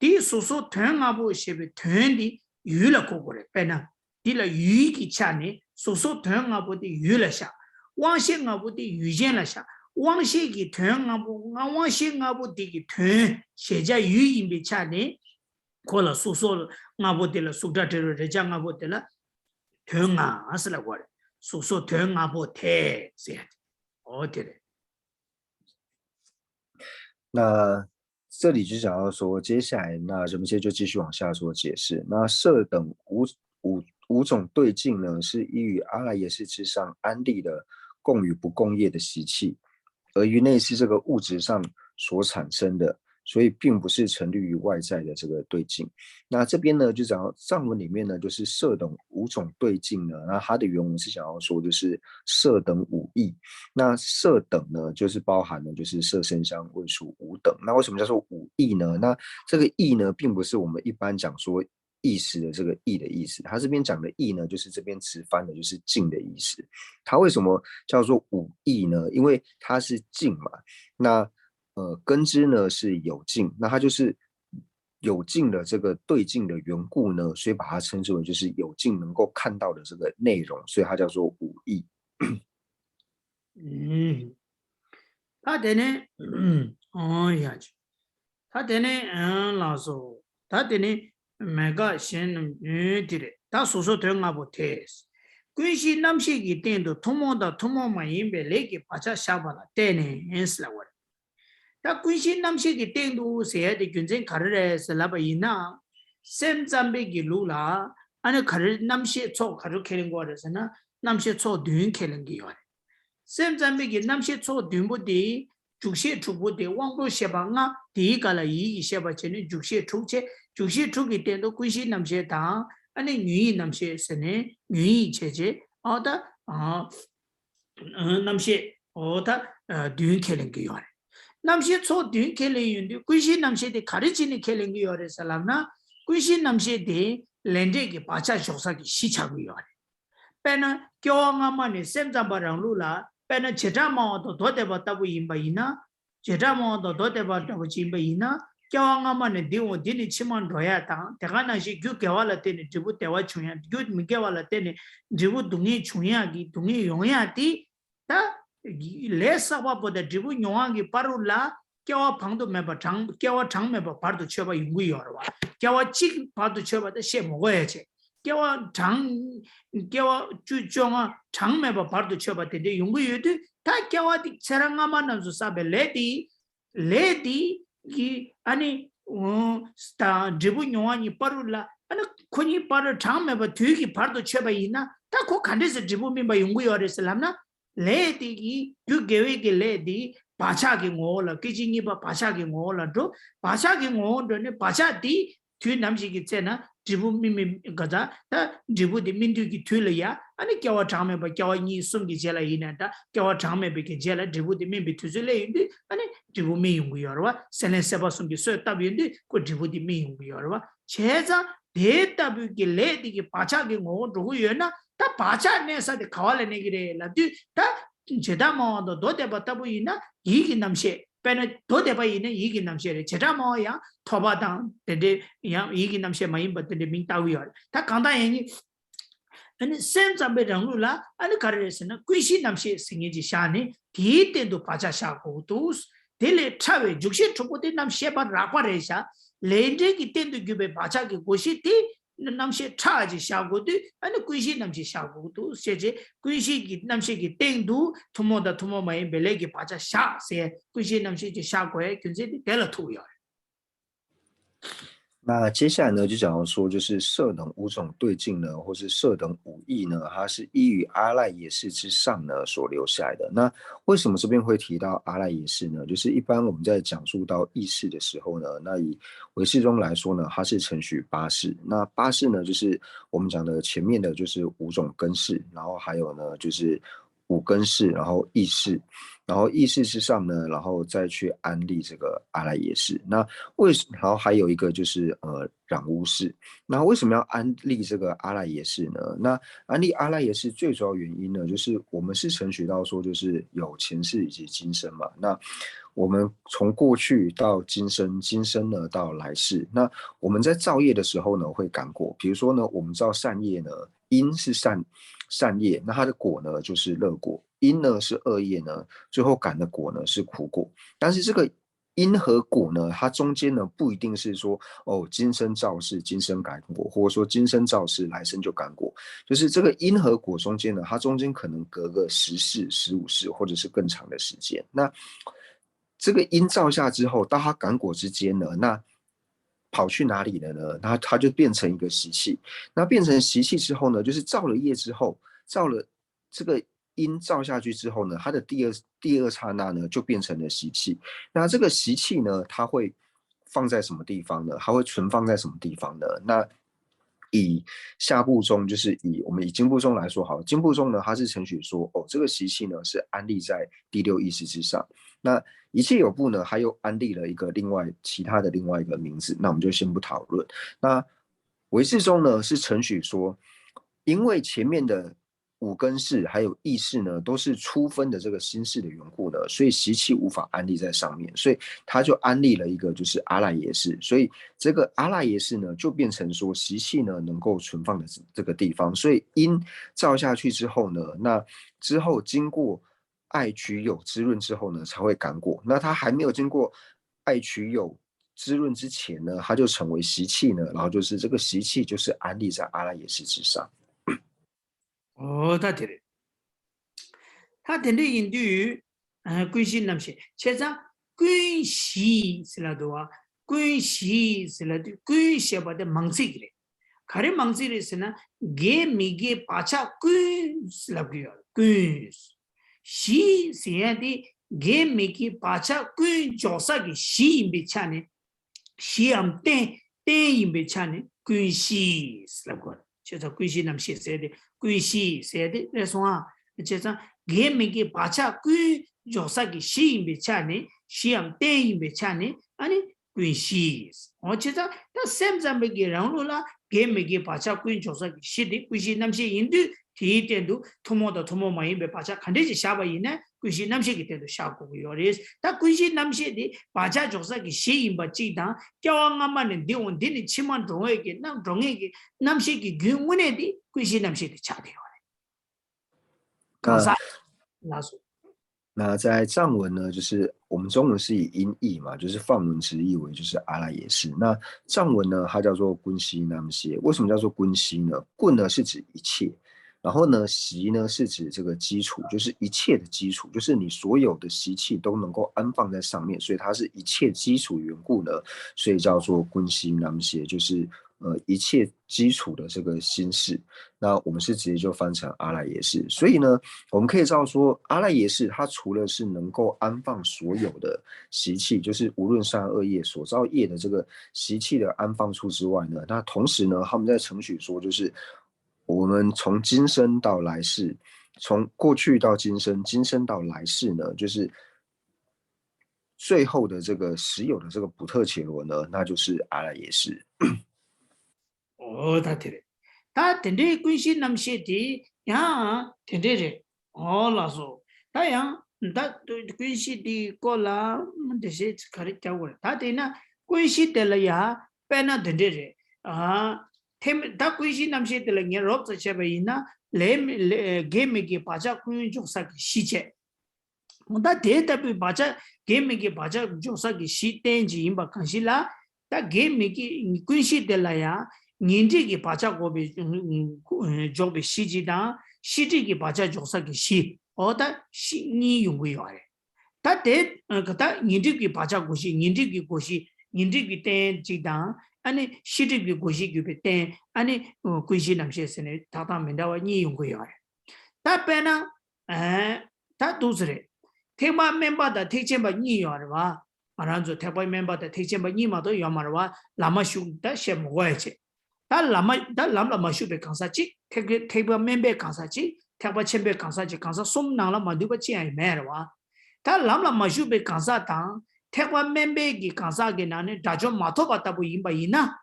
B: 地叔叔屯阿布是被屯的鱼了过来，别呢，地了鱼给抢呢，叔叔屯阿布的鱼了下，往些阿布的鱼见了下，往些给屯阿布，往些阿布的给屯，现在鱼因被抢呢，过了叔叔阿布的了，叔家这人家阿布的了，屯啊是来过来，叔叔屯阿布太这样的，哦对了。
A: 那这里就讲到说，接下来那人们现在就继续往下做解释。那色等五种对境呢，是依于阿赖耶识之上安立的共与不共业的习气，而于内是这个物质上所产生的，所以并不是成立于外在的这个对境。那这边呢，就讲藏文里面呢，就是色等五种对境呢，那它的原文是想要说就是色等五义。那色等呢，就是包含了就是色声香味触五等。那为什么叫做五义呢？那这个义呢，并不是我们一般讲说意识的这个义的意思，它这边讲的义呢，就是这边词翻的就是静的意思。它为什么叫做五义呢？因为它是静嘛。那根之呢是有静，那它就是有静的这个对境的缘故呢，所以把它称之为就是有静能够看到的这个内容，所以它叫做五义。
B: 他的呢，哦呀，他的呢，老说，他的呢，每个先的，他所说对我不贴。关系那些个点都通摸的通摸嘛，因为那个把这下巴了，对呢，也是了我。他关系那些个点都谁的军政卡的是那不一样，现在被给路了，俺卡的那些错卡就开了过的是呢，那些错短开了给我。现在每个那些错对不对，主些出不对，网络写吧啊，第一个了，一写吧，前面主些出去，主些出给点都关系那些当，啊，那语言那些是呢，语言切切，好的啊，那些好的短开了给我。那些错短开了用的，关系那些的卡里进的开了给我的是啦，那关系那些的连这个把这小啥给洗抢给我的，本来叫我们呢，现在把人路啦。本来其他嘛都多得把大不赢吧赢呐，其他嘛都多得把大不赢吧赢呐，叫我们呢，对我对你起码多呀当，但看那些就给我了的呢，只不对我穷呀，就没给我了的呢，只不东西穷呀的，东西用呀的，他来啥话不得，只不用啊的巴鲁啦，叫我旁都没把长，叫我长没把巴都缺把用贵了哇，叫我近巴都缺把的些么个呀去。叫我长，叫我就叫我长没把巴都缺把的的用个有的，他叫我的车上阿妈那就啥呗，来的，伊安尼，sta 这不用啊你巴鲁啦，安尼可你巴鲁长没把腿给巴都缺把伊那，他可看的是这不明白用个有的是啷那，来的伊就给我个来的。把下给我了，给今你把下给我了，都把下给我的呢，把下的腿南西给在那。只不明明个咋，他只不的面对给推了呀，啊你叫我长没把叫我你送给接了一年的，叫我长没被给接了，只不的面被推出来的，啊你只不没用过呀，是吧？现在是把送给所有大边的，我只不的没用过呀，是吧？现在别大边给来的给把价给我如果有呢，他把价那啥的考来那个的了，对，他其他嘛都多点把大不一呢，一个那些。本来多点把一呢，一个那些的，其他嘛呀。托巴当对对，样一个那些没不对的名导游，他刚才人家，那现在被人路了，那个人是呢，贵些那些生意就下呢，第一点都把这下过都是，第二差位就是出不的那些把拉过来下，连这个点都就被把这个过些的。那些差就下过的，那贵些那些下过都，现在贵些给那些给点都，土么的土么没别来给把这下些，贵些那些就下过来，跟这的得了土呀。
A: 那接下来呢，就讲到说，就是色等五种对境呢，或是色等五义呢，它是依于阿赖耶识之上呢所留下来的。那为什么这边会提到阿赖耶识呢？就是一般我们在讲述到意识的时候呢，那以唯识中来说呢，它是承许八识。那八识呢，就是我们讲的前面的就是五种根识，然后还有呢就是五根识，然后意识。然后意识之上呢，然后再去安立这个阿赖耶识。那然后还有一个就是染污识。那为什么要安立这个阿赖耶识呢？那安立阿赖耶识最主要原因呢，就是我们是承许到说就是有前世以及今生嘛。那我们从过去到今生，今生呢到来世。那我们在造业的时候呢会感果，比如说呢我们造善业呢，因是善业，那它的果呢就是乐果。因呢是恶业呢，最后感的果呢是苦果。但是这个因和果呢，它中间呢不一定是说哦，今生造是今生感果，或者说今生造是来生就感果。就是这个因和果中间呢，它中间可能隔个10世、15世，或者是更长的时间。那这个因造下之后，到它感果之间呢，那跑去哪里了呢？它就变成一个习气。那变成习气之后呢，就是造了业之后，造了这个因造下去之后呢，它的第二刹那呢，就变成了习气。那这个习气呢，它会放在什么地方呢？它会存放在什么地方呢？那以下部中，就是我们以经部中来说好了，经部中呢，它是承许说，哦，这个习气呢是安立在第六意识之上。那一切有部呢，它又安立了一个其他的另外一个名字，那我们就先不讨论。那唯识中呢是承许说，因为前面的五根识还有意识呢，都是初分的这个心识的缘故呢，所以习气无法安立在上面，所以他就安立了一个就是阿赖耶识，所以这个阿赖耶识呢，就变成说习气呢能够存放的这个地方，所以因照下去之后呢，那之后经过爱取有滋润之后呢，才会感果。那它还没有经过爱取有滋润之前呢，它就成为习气呢，然后就是这个习气就是安立在阿赖耶识之上。
B: 哦，他对的，他对的印度语，归心那些，现在归西是了多啊，归西是了的，归西把的忙死的，खरे मंगसी रे से ना गे मिगे पाचा कुछ लग गया कुछ शी से दी गे मिगे पाचा कुछ जोसा की शी बिछाने शी हम ते बिछाने कुछ शी लग गया चेता कुछ नाम शी से दे कुछ शी से दे रेसुआ चेता गे मिगे पाचा कुछ जोसा की शी बिछाने शी हम ते बिछाने अने कुछ शी और चेता ता सेम जम्बे गे राउंड ला 게임에게 바차 꾸인 조사기 시디 꾸시 남시 인도 디텐도 토모도 토모 마이베 바차 칸데지 샤바이네 꾸시 남시기 때도 샤고 요레스 다 꾸시 남시디 바차 조사기 시임바 찌다 껴왕아만은 디온 디니 치만 동에게 남 동에게 남시기 gün문에디 꾸시 남시기 차대요
A: 那
B: 강사 나수
A: 那在藏文呢，就是我们中文是以音译嘛，就是梵文直译为就是阿赖耶识。那藏文呢，它叫做观西南些。为什么叫做观西呢？观呢是指一切，然后呢习呢是指这个基础，就是一切的基础，就是你所有的习气都能够安放在上面，所以它是一切基础缘故呢，所以叫做观西南些，就是一切基础的这个心事。那我们是直接就翻成阿赖耶识，所以呢，我们可以知道说，阿赖耶识它除了是能够安放所有的习气，就是无论善恶业所造业的这个习气的安放处之外呢，那同时呢，他们在承许说，就是我们从今生到来世，从过去到今生，今生到来世呢，就是最后的这个实有的这个补特伽罗呢，那就是阿赖耶识。
B: 오 다테레 다 텐데 꾸시 남시디 야 텐데레 올라서 다야 다 꾸시디 콜라 문데시 카리타고 다 되나 꾸시 tel야 페나 텐데레 템다 꾸시 남시 tel냐 롭서 쳬베이나 레 게미기 바자 꾸인 조사기 시체 다 데이터비 바자 게미기 바자 조사기 시텐지 임바 칸실라 다 게미기 꾸시 tel야 닌지기 바자 고비 조비 시지다 시지기 바자 조사기 시 어다 시니 용고요래 다데 그다 닌지기 바자 고시 닌지기 고시 닌지기 때 지다 아니 시지기 고시 기베 때 아니 고시 남시에서네 다다 맨다와 니 용고요래 다 빼나 다 두스레 테마 멤버다 택체바 니요래 봐 말한저 테마 멤버다 택체바 니마도 요마르와 라마슈다 셰모와체 다 람라 마슈베 강사치 테이블 멤버 강사치 테이블 챔베 강사치 강사 솜나라 마두바 치아이 메르와 다 람라 마슈베 강사당 테이블 멤버기 강사게 나네 다조 마토바타부 임바이나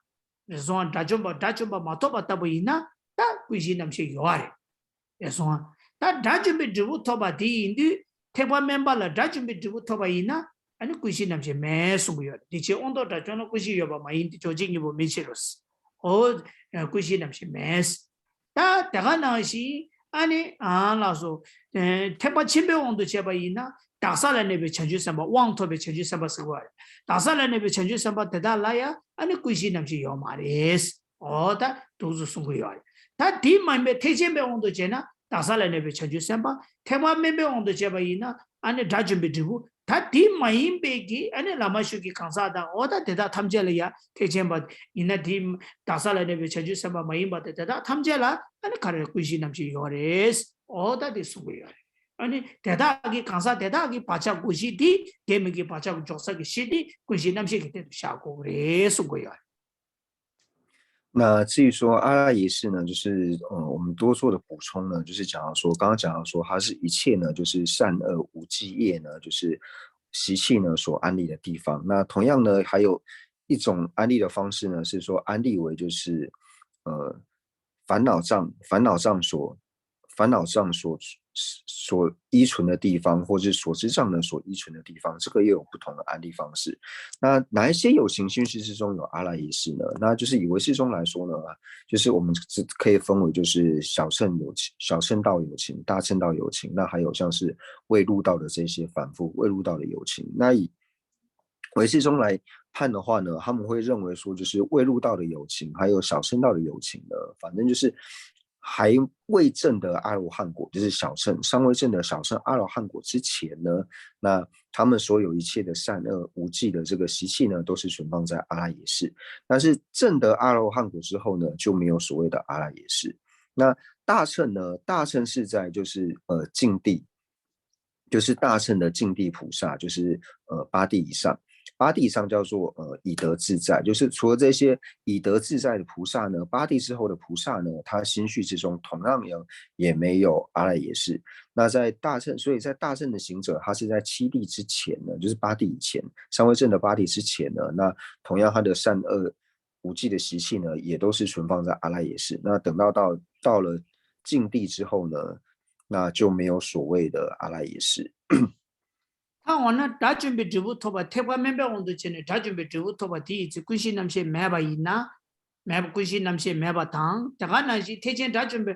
B: 그래서 다조 마토바타부 이나 다 꾸시 남시 요아레 그래서 다 다조베 두부 토바디 인디 테이블 멤버라 다조베 두부 토바이나 아니 꾸시 남시 메수고요 디체 온도 다조노 꾸시 요바 마인디 조징이 보 미치로스 오 꾸시 남시 메스 다 다가나시 아니 알아서 태바 침배원도 제바이나 다살레네베 천주 삼바 왕토베 천주 삼바 쓰고 다살레네베 천주 삼바 대달라야 아니 꾸시 남시 요마레스 오다 도주 숨고요 다 디마메 태제배원도 제나 다살레네베 천주 삼바 태바 멤배원도 제바이나 아니 다준비 두고 다 디마임베기 아니 라마슈기 강사다 오다 대다 탐제려야 대체바 이나 디 다살레네 제주 삼바 마임바 대다 탐제라 아니 가르 꾸시 남지 요레스 오다 디수고요 아니 대다기 강사 대다기 바차 꾸시디 게미기 바차 조사기 시디 꾸시 남시 그때 샤고 그래수고요
A: 那至于说阿拉耶识呢，就是我们多做的补充呢，就是讲到说，刚刚讲到说，它是一切呢，就是善恶无记业呢，就是习气呢所安立的地方。那同样呢，还有一种安立的方式呢，是说安立为就是烦恼障所依存的地方，或是所知障呢所依存的地方，这个也有不同的安立方式。那哪一些有情心识之中有阿赖耶识呢？那就是以唯识中来说呢，就是我们可以分为就是小乘道有情、大乘道有情，那还有像是未入道的这些反复未入道的有情。那以唯识中来判的话呢，他们会认为说，就是未入道的有情，还有小乘道的有情呢，反正就是还未证的阿罗汉果，就是小乘尚未证的小乘阿罗汉果之前呢，那他们所有一切的善恶无记的这个习气呢，都是存放在阿赖耶识。但是证得阿罗汉果之后呢，就没有所谓的阿赖耶识。那大乘呢，大乘是在就是净地，就是大乘的净地菩萨，就是八地以上。八地以上叫做以德自在，就是除了这些以德自在的菩萨呢，八地之后的菩萨呢，他心绪之中同样也没有阿赖耶识。那在大乘，所以在大乘的行者，他是在七地之前呢，就是八地以前，三位证的八地之前呢，那同样他的善恶无记的习气呢，也都是存放在阿赖耶识。那等到了净地之后呢，那就没有所谓的阿赖耶识。
B: 타원은 다 준비 주부터바 태과 멤버 온도 전에 다 준비 주부터바 디지 꾸시 남시 매바 있나 매바 꾸시 남시 매바 당 다가나지 태전 다 준비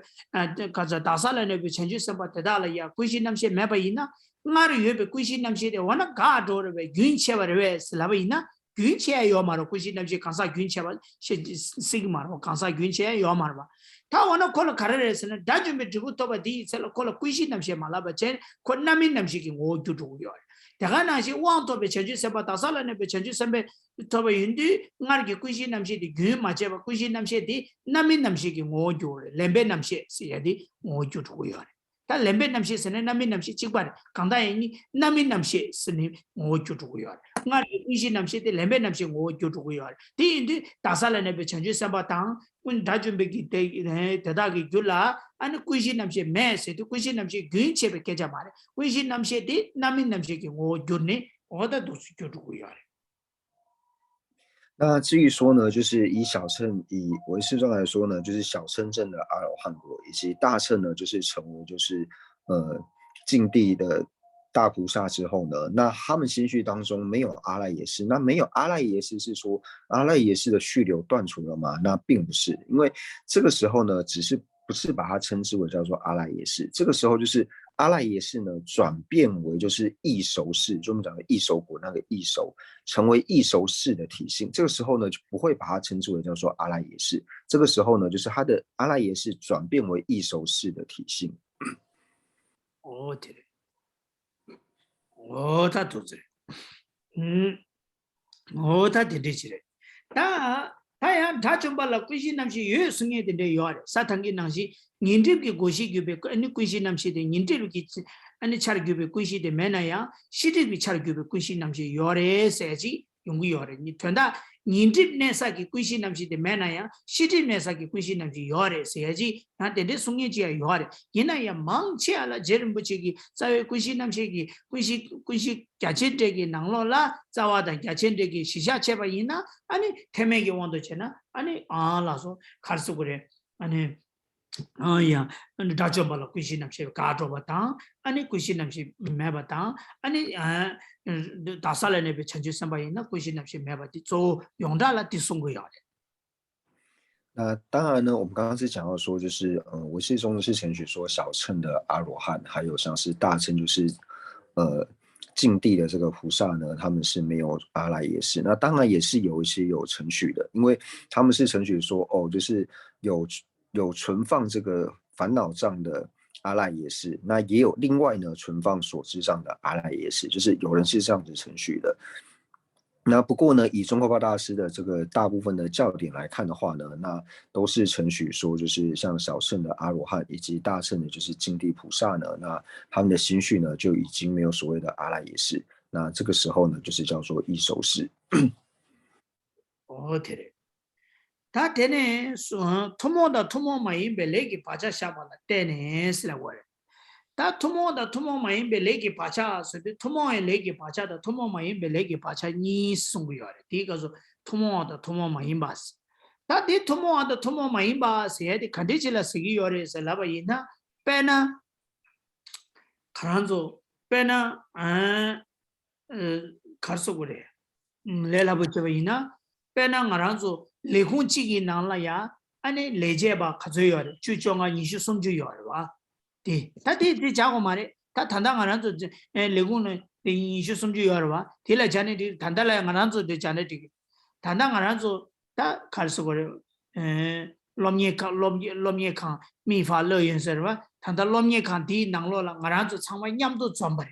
B: 가자 다살레네 비 천주 선바 대달이야 꾸시 남시 매바 있나 나를 옆에 꾸시 남시에 원아 가도르 왜 균체바르 왜 슬라바 있나 균체 요마로 꾸시 남시 강사 균체바 시그마로 강사 균체 요마로 타원은 콜 가르레스는 다 준비 주부터바 디 셀 콜 꾸시 남시 말라바 제 콘나민 남시기 오주도요 다가나시 왕토베 전주 세바 다살라네 베 전주 선배 토베 인디 나르게 꾸시 남시디 균 마제바 꾸시 남시디 나민 남시기 오조 렘베 남시 시야디 오조 두고요 다 렘베 남시 스네 나민 남시 찍바리 강다이니 나민 남시 스네 오조 두고요 나르게 꾸시 남시디 렘베 남시 오조 두고요 디 인디 다살라네 베 전주 세바 당 군 다준베기 데 대다기 줄라 아니 꾸시 남시 메세도 꾸시 남시 균체베 깨자 말해 꾸시 남시디 나민 남시기 오조네 어다 도수 교두고요
A: 那至于说呢，就是以唯识中来说呢，就是小乘证的阿罗汉果，以及大乘呢，就是成为就是净地的大菩萨之后呢，那他们心绪当中没有阿赖耶识。那没有阿赖耶识是说阿赖耶识的续流断除了吗？那并不是，因为这个时候呢，不是把它称之为叫做阿赖耶识，这个时候就是阿赖耶识呢转变为就是异熟识，就我们讲的异熟果那个异熟，成为异熟识的体性。这个时候呢就不会把它称之为叫做阿赖耶识，这个时候呢就是它的阿赖耶识转变为异熟识的体性。
B: 哦，对，哦，他都是，哦，他对对是的，다야 다좀발라 꾸시 남시 요 승에 된데 요아래 사탕기 남시 닌집기 고시 규베 아니 꾸시 남시데 닌집기 아니 차르규베 꾸시데 메나야 시집비 차르규베 꾸시 남시 요아래 세지 용구 요아래 니 된다 닌집 내사기 꾸시 남시데 메나야 시집 내사기 꾸시 남시 요아래 세지 나한테 승에지야 요아래 얘나야 망치알라 제름부치기 사회 꾸시 남시기 꾸시 갸친데기 낭로라 자와다 갸친데기 시샤체바 이나 아니 태매기 원도체나 아니 알아서 갈수 그래 아니 아야 아니 다져발라 꾸시 남시 가져바다 아니 꾸시 남시 매바다 아니 다살레네 비 천주 선바이나 꾸시 남시 매바디 조 용달라 디송고야
A: 那当然呢，我们刚刚是讲到说，就是唯识中是承许说小乘的阿罗汉，还有像是大乘就是净地的这个菩萨呢，他们是没有阿赖耶识。那当然也是有一些有承许的，因为他们是承许说就是有存放这个烦恼障的阿赖耶识，那也有另外呢存放所知上的阿赖耶识，就是有人是这样子程序的。那不过呢，以宗喀巴大师的这个大部分的教典来看的话呢，那都是承许说，就是像小乘的阿罗汉以及大乘的，就是净地菩萨呢，那他们的心绪呢就已经没有所谓的阿赖耶识，那这个时候呢，就是叫做异熟识。
B: 哦，对。他等呢，说托莫的托莫马因被那个巴扎下巴了，等呢是来我的。他托莫的托莫马因被那个巴扎，所以托莫那个巴扎的托莫马因被那个巴扎你送不了的。第一个是托莫的托莫马因巴斯，他的托莫的托莫马因巴斯也得看得起来是个要的，是那么因呢，白呢，看着白呢，卡苏过来，来了不这个因呢，白呢，看着。离婚期间难了呀，安尼理解吧，可最要的，就叫我你去送就要的吧。对，他这家伙嘛的，他谈到俺子这，离婚呢，你去送就要的吧。提了讲的的，谈到了俺子的讲的这个，谈到俺子，他开始过的，老面看，没法乐园是吧？谈到老面看第难了了，俺子长完养都装不来，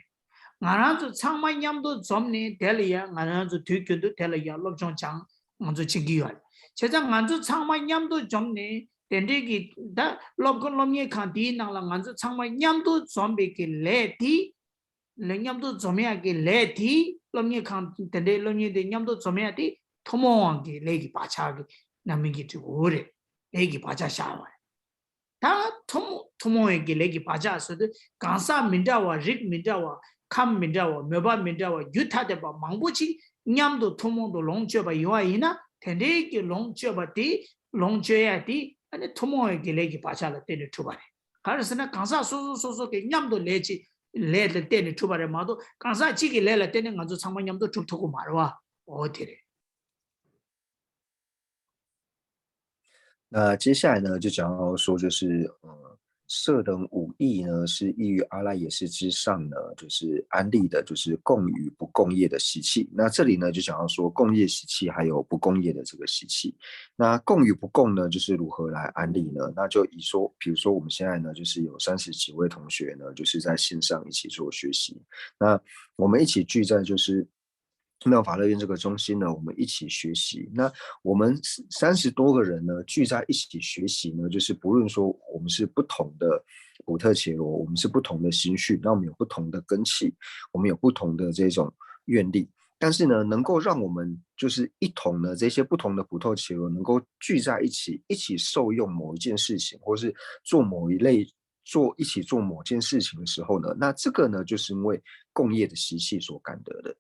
B: 俺子长完养都装呢，得了呀，俺子推举都得了呀，老张讲，俺子去给要的。现在俺子长嘛养都装呢，但这个他老面看第那了，俺子长嘛养都装备给来的，人养都怎么样给来的，老面看但这老面的养都怎么样的，他们往给来个把叉个，那么给就我的，来个把叉下完，他他们给来个把叉说的，刚上明朝啊，日明朝啊，看明朝啊，没把明朝啊，有他的吧，忙不起，养都他们都弄去吧，有啊伊呢。天地个龙角不的，龙角呀的，那土木个来个把下来带你出来。可是呢，刚才说给伢都来起来了带你出来嘛都，刚才几个来了带你俺就长嘛伢都出头个嘛是吧？哦对嘞。
A: 那接下来呢，就讲到说，就是色等五义呢，是异于阿赖耶识之上呢，就是安立的，就是共与不共业的习气。那这里呢，就讲到说共业习气还有不共业的这个习气。那共与不共呢，就是如何来安立呢？那就以说，比如说我们现在呢，就是有30几位同学呢，就是在线上一起做学习。那我们一起聚在就是妙法乐院这个中心呢，我们一起学习。那我们30多个人呢，聚在一起学习呢，就是不论说我们是不同的普特伽罗，我们是不同的心绪，那我们有不同的根器，我们有不同的这种愿力。但是呢，能够让我们就是一同的这些不同的普特伽罗能够聚在一起，一起受用某一件事情，或是做某一类。一起做某件事情的时候呢，那这个呢，就是因为共业的习气所感得的。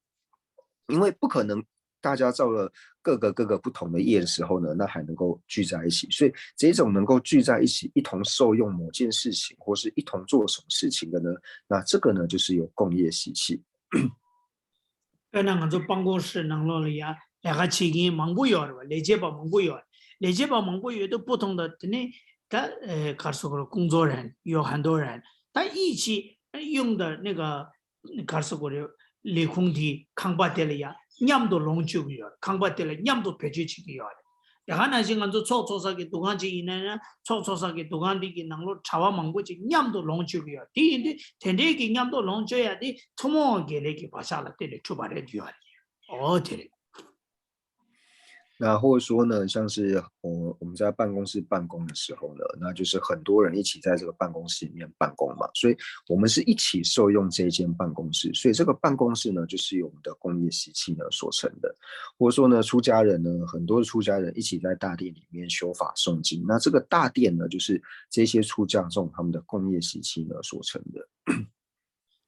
A: 因为不可能大家造了各个不同的业的时候呢，那还能够聚在一起。所以这种能够聚在一起，一同受用某件事情，或是一同做什么事情的呢，那这个呢，就是有共业习气。
B: 那俺就办公室能了呀，两个期间忙不要的吧，理解吧忙不要，理解吧忙不要都不同的，那他告诉了工作人有很多人，他一起用的那个告诉过的离婚的康巴得了呀，伢都弄就要，康巴得了伢都排出去要的。然后那些俺就操啥个杜干去呢？操啥个杜干的个能够查完忙过去，伢都弄就要。第一的，天天个伢都弄就要的，怎么给那个把下了，对的出把来就要的。哦，对的。
A: 那或者说呢，像是我们在办公室办公的时候呢，那就是很多人一起在这个办公室里面办公嘛，所以我们是一起受用这一间办公室，所以这个办公室呢，就是由我们的工业习气呢所成的。或者说呢，出家人呢，很多的出家人一起在大殿里面修法诵经，那这个大殿呢，就是这些出家众他们的工业习气呢所成的。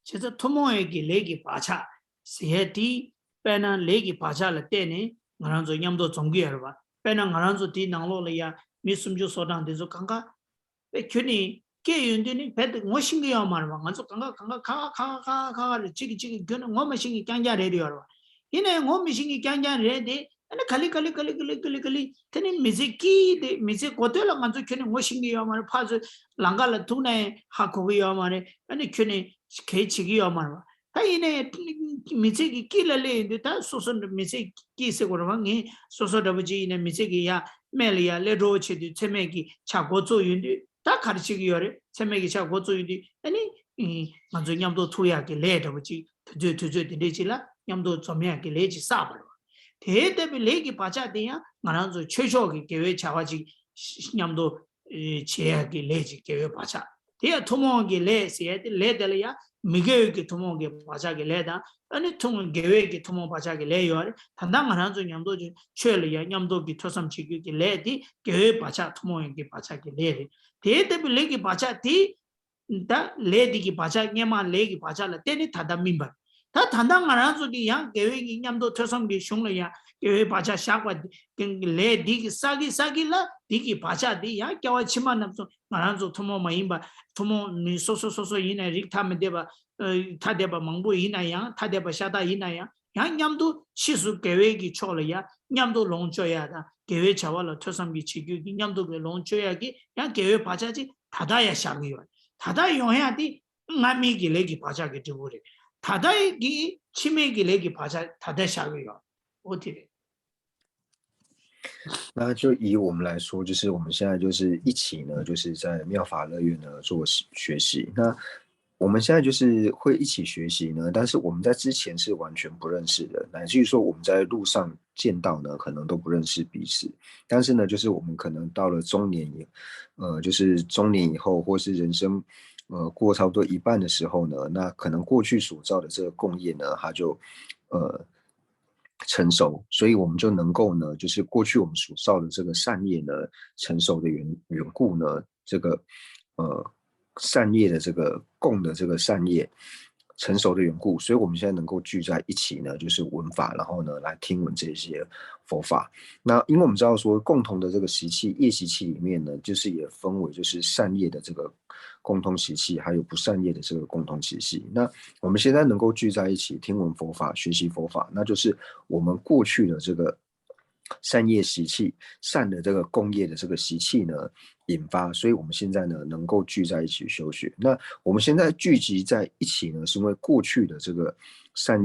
B: 其实托莫给那个把差，谁的白呢？那个把差了对呢？我让做伢都中间了吧？白呢？我让做地囊落了呀，没什么就说当的说刚刚，去年给人的呢，白的我心里要嘛了吧？我说刚刚卡的，这个可能我们心里讲讲来的了吧？因为我们心里讲讲来的，那卡里，他那没在记的，没在过得了，我就可能我心里要嘛，怕是啷个了土呢，还可以要嘛的，那可能开起个要嘛了。他因为没这个记了嘞，他说的没这记是过的话，你说的不记呢，没这个呀，买了呀，来着去的，前面给吃过作用的， 다 가르치기 요래 세매기 차 고조이디 아니 먼저 냠도 투야게 레더지 두두두 되지라 냠도 좀야게 레지 싸버려 대대비 레기 바자디야 만한조 최초기 계획 자와지 냠도 제약이 레지 계획 바자 대야 토모기 레시에 레들이야 미게기 토모기 바자게 레다 아니 토모 계획이 토모 바자게 레요 단단 만한조 냠도 최려야 냠도기 토섬치기 레디 계획 바자 토모기 바자게 레 대대비 레기 바자디 다 레디기 바자 냐마 레기 바자라 때니 다다 민바 다 단단 만한조기 양 계획이 냠도 토섬기 숑려야 계획 바자 샤과 레디기 사기라 디기 바자디 야 겨와 치만 남소 만한조 토모 마임바 토모 니 소소소소 이나 릭타메 데바 타데바 망보 이나야 타데바 샤다 이나야 야 냠도 시수 계획이 초려야 냠도 롱줘야다 계획 자와라 토섬기 치규기 냠도 롱줘야기 야 계획 바자지 다다야 샤기요 다다 용해야디 나미기 레기 바자게 되고래 다다이기 치매기 레기 바자 다다 샤기요 어디래
A: 那就以我们来说，就是我们现在就是一起呢，就是在妙法乐园呢做学习。那我们现在就是会一起学习呢，但是我们在之前是完全不认识的，乃至于说我们在路上见到呢，可能都不认识彼此。但是呢，就是我们可能到了中年就是中年以后，或是人生过差不多一半的时候呢，那可能过去所造的这个共业呢，它就成熟，所以我们就能够呢，就是过去我们所造的这个善业呢，成熟的缘故呢，这个善业的这个共的这个善业成熟的缘故，所以我们现在能够聚在一起呢，就是闻法，然后呢来听闻这些佛法。那因为我们知道说，共同的这个习气业习气里面呢，就是也分为就是善业的这个共同习气，还有不善业的这个共同习气。那我们现在能够聚在一起听闻佛法、学习佛法，那就是我们过去的这个善业习气、善的这个共业的这个习气呢引发，所以我们现在呢能够聚在一起修学。那我们现在聚集在一起呢，是因为过去的这个善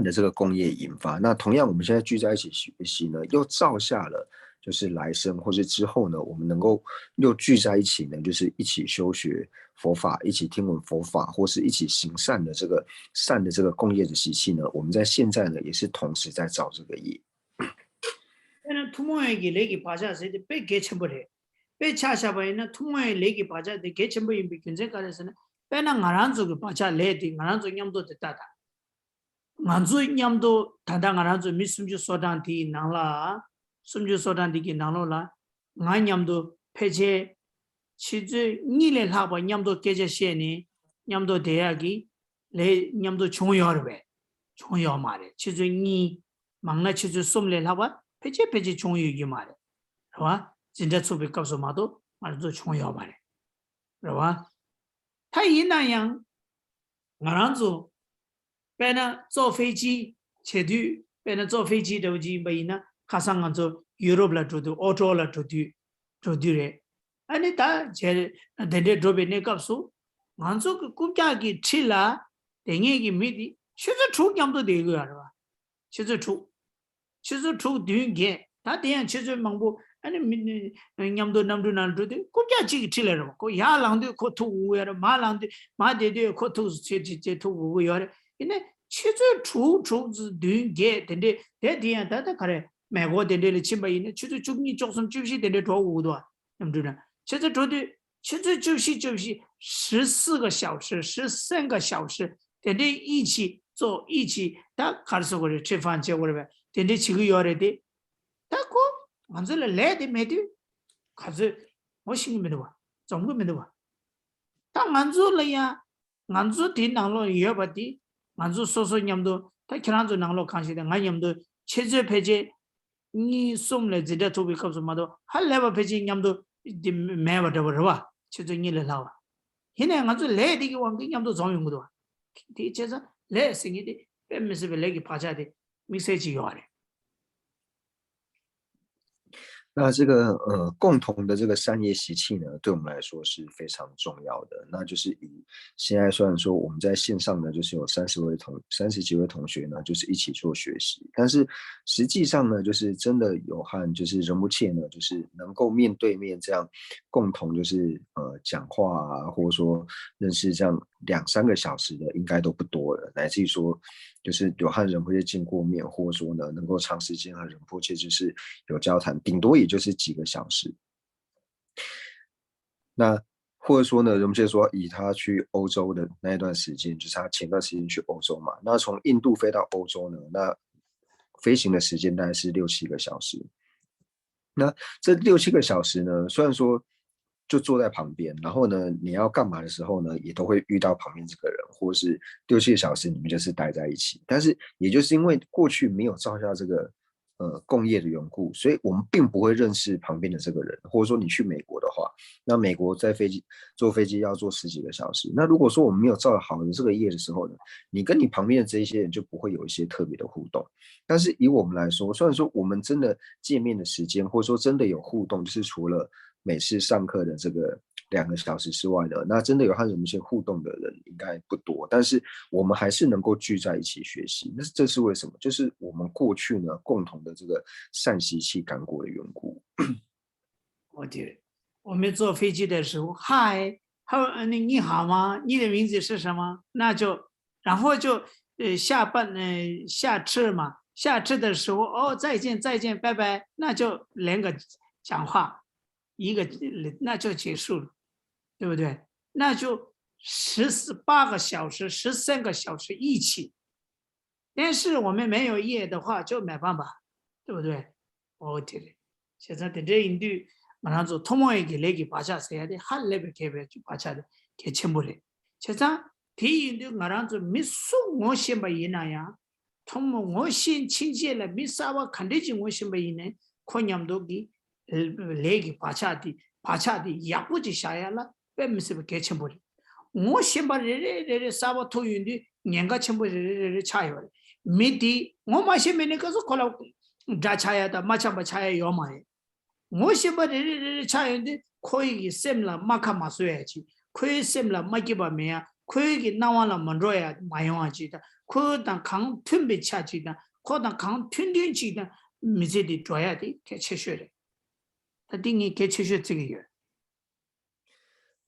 A: 的这个共业引发。那同样，我们现在聚在一起学习呢，又造下了就是来生或是之后呢，我们能够又聚在一起呢，就是一起修学佛法，一起听闻佛法，或是一起行善的这个善的这个共业的习气呢，我们在现在呢也是同时在造这个业。
B: 那투모에게 레기 바자세 배 개첨버래 배 차샤바이나 투모에 레기 바자데 개첨버이 비근제가래서는 배나 가란족의 바자 레디 가란족 냠도 됐다다 만주 냠도 다다 가란족 미숨주 소단티 나라 숨주 소단티기 나로라 나냠도 폐제 치즈 니레 하바 냠도 깨제시에니 냠도 대학이 레 냠도 종요르베 종요 말에 치즈 니 망나 치즈 솜레 하바 peche chongyu yi ma re rawa jinda tsubi kapso ma do ma zo chongyu ma re rawa ta yin na yang ngaran zo pe na zo feiji che du pe na zo feiji de ji ba yin na khasang nga zo Europe la to auto la to re ani ta je de drobe ne kapso ngan zo ku kya gi thila de nge gi mi di chu chu nyam do de ga rawa chu 치즈 초 뒤게 다 대한 치즈 망보 아니 냠도 남도 난도데 고자지 틀레로 고 야랑도 코토 우야라 마랑도 마데데 코토 치치체 토고 우야라 이네 치즈 초초즈 뒤게 된데 대디야 다다 가래 매고 된데 치바이네 치즈 죽니 조금 주시 된데 도우도 남도나 치즈 조디 치즈 주시 14个小时13个小时된데一起做一起다 가르쳐 거를吃饭结果了 근데 지금 요래데 다고 완전히 레디 메디 가서 멋있는 메뉴 봐. 정부 메뉴 봐. 다 만주려야 만주 뒤나로 이어받디 만주 소소냠도 다 결혼도 나로 간시데 나냠도 체제 배제 니 숨래 지다 토비 컵서마도 할레바 배제 냠도 매버더 봐. 체제 니를 나와. 얘네 만주 레디기 왕기 냠도 정용도 봐. 디체자 레 생이디 뱀미스 레기 파자데 미세지 요래.
A: 那这个共同的这个善业习气呢，对我们来说是非常重要的。那就是以现在虽然说我们在线上呢，就是有30几位同学呢，就是一起做学习，但是实际上呢，就是真的有和就是仁波切呢，就是能够面对面这样共同就是讲话啊，或者说认识这样2、3个小时的，应该都不多了，乃至于说就是有和仁波切见过面，或者说呢能够长时间和仁波切就是有交谈，顶多也就是几个小时。那或者说呢，仁波切说以他去欧洲的那一段时间，就是他前段时间去欧洲嘛，那从印度飞到欧洲呢，那飞行的时间大概是6、7个小时。那这6、7个小时呢，虽然说就坐在旁边，然后呢，你要干嘛的时候呢，也都会遇到旁边这个人，或是6、7个小时你们就是待在一起。但是也就是因为过去没有造下这个共业的缘故，所以我们并不会认识旁边的这个人，或者说你去美国的话，那美国坐飞机要坐10几个小时。那如果说我们没有造好的这个业的时候呢，你跟你旁边的这一些人就不会有一些特别的互动。但是以我们来说，虽然说我们真的见面的时间，或者说真的有互动，就是除了每次上课的这个2个小时之外呢，那真的有和人们一些互动的人应该不多，但是我们还是能够聚在一起学习。那这是为什么？就是我们过去呢共同的这个善习气感果的缘故。
B: 我们坐飞机的时候，嗨，你好吗？你的名字是什么？那就然后就下车嘛，下车的时候哦再见再见拜拜，那就连个讲话，那就结束了，对不对？那就8个小时、13个小时一起，但是我们没有业的话就没办法，对不对？现在在这印度。만나서 토모에게 레기 바샤서야 돼 할레베 개베 바샤데 개침불에 제가 디인도 나랑서 미수 모심바 이나야 토모 모신 친지에 미사와 간대지 모심바 이네 코냠도기 레기 바샤디 야부지 샤야라 빼미스 개침불에 모심바 레레 사바 토윤디 냥가 침불에 차요 미디 모마시메네 가서 콜라 다차야다 마차바 차야 요마에 모시바를 차인데 코이기 셈라 마카마 소야지 코이 셈라 마기바 메야 코이기 나와라 만로야 마용아지다 코단 강 튼비 차지다 코단 강 튼딘지다 미제디 줘야지 개체셔래 다딩이 개체셔这个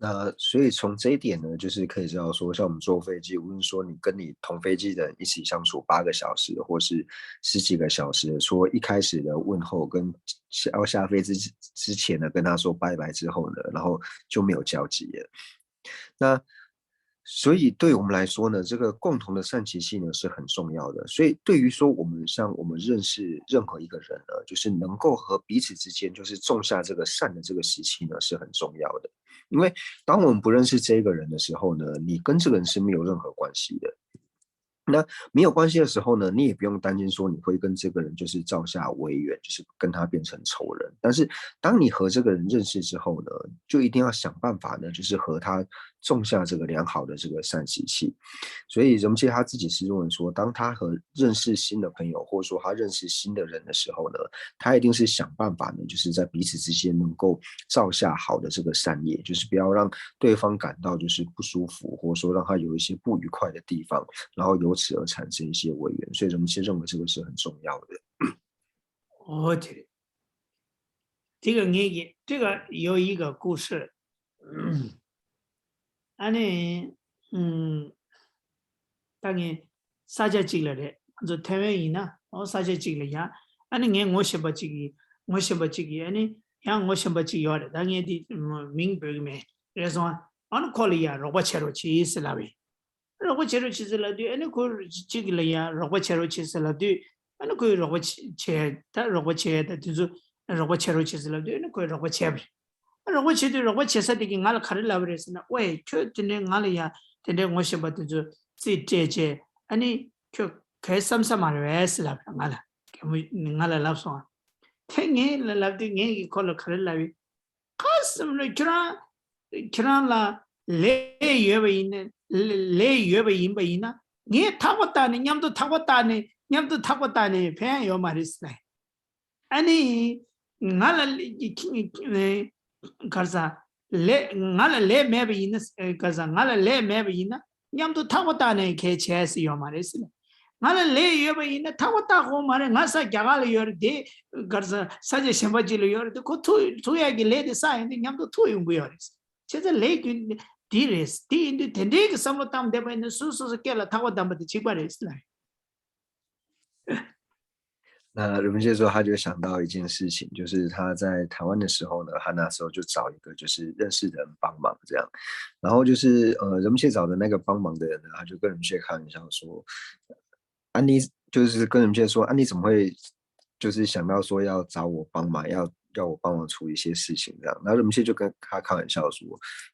A: 那所以从这一点呢，就是可以知道说，像我们坐飞机，无论说你跟你同飞机的人一起相处8个小时，或是10几个小时，说一开始的问候跟要下飞之前呢，跟他说拜拜之后呢，然后就没有交集了。那所以对我们来说呢，这个共同的善习气呢是很重要的。所以对于说我们认识任何一个人呢，就是能够和彼此之间就是种下这个善的这个习气呢是很重要的。因为当我们不认识这个人的时候呢，你跟这个人是没有任何关系的。那没有关系的时候呢，你也不用担心说你会跟这个人就是造下违缘，就是跟他变成仇人。但是当你和这个人认识之后呢，就一定要想办法呢，就是和他种下这个良好的这个善习气。所以仁波切他自己是认为说，当他认识新的朋友，或者说他认识新的人的时候呢，他一定是想办法呢，就是在彼此之间能够造下好的这个善业，就是不要让对方感到就是不舒服，或者说让他有一些不愉快的地方，然后由此而产生一些违缘。所以仁波切认为这个是很重要的。
B: 这个有一个故事，아니, 땅에 사자 찍으래. 저 태외이나 사자 찍으야. 아니 게 오셔버지기 아니 양 오셔버지기 요래. 땅에 디 민백메. 그래서 어느 콜이야 로버체로 치슬라베. 로버체로 치슬라디 아니 그 찍으래야 로버체로 치슬라디 아니 그 로버체다 저 로버체로 치슬라디 아니 그 로버체 로버체도 갈 가르라 그랬으나 왜 저한테 갈이야 근데 오셔버도 저 찌제제 아니 그 개삼삼을 왜 쓰라 말아 내가 랍소 탱이 랍디 게 콜 가르라위 가슴을 그라라 레 예베 있는 레 예베 임베이나 네 타고다니 냠도 타고다니 배 요 말이스네 아니 ngala karsa le ngala le mebe ina karsa ngala le mebe ina nyamdo thawata ne ke chesi yo mare sile ngala le yoba ina thawata ho mare ngasa gyagal yor de karsa saje shembaji le yor de ko tu ya gi le de sa inde nyamdo tu yungu yor cheza le di res di inde tende ke samlo tam de ba ina su ke la thawata ba de chigba res la
A: 那人们介说，他就想到一件事情，就是他在台湾的时候呢，他那时候就找一个就是认识的人帮忙这样，然后就是人们介找的那个帮忙的人呢，他就跟人们介开玩笑说，安妮就是跟人们介说，安妮怎么会就是想到说要找我帮忙，要我帮忙处理一些事情这样，然后人们介就跟他开玩笑说，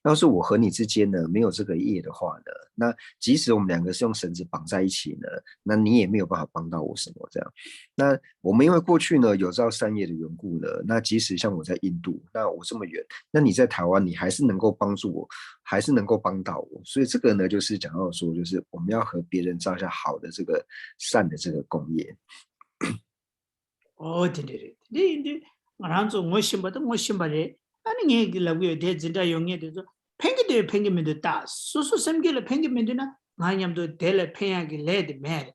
A: 要是我和你之间呢没有这个业的话呢，那即使我们两个是用绳子绑在一起呢，那你也没有办法帮到我什么这样。那我们因为过去呢有造善业的缘故呢，那即使像我在印度，那我这么远，那你在台湾，你还是能够帮助我，还是能够帮到我。所以这个呢，就是讲到说，就是我们要和别人造下好的这个善的这个功业。
B: 哦，对对对，对对，我让做我心巴的我心巴的，啊，你个那个在真的用的说，偏个没得大，说什么个了偏个没得呢？俺伢都得了偏个来的买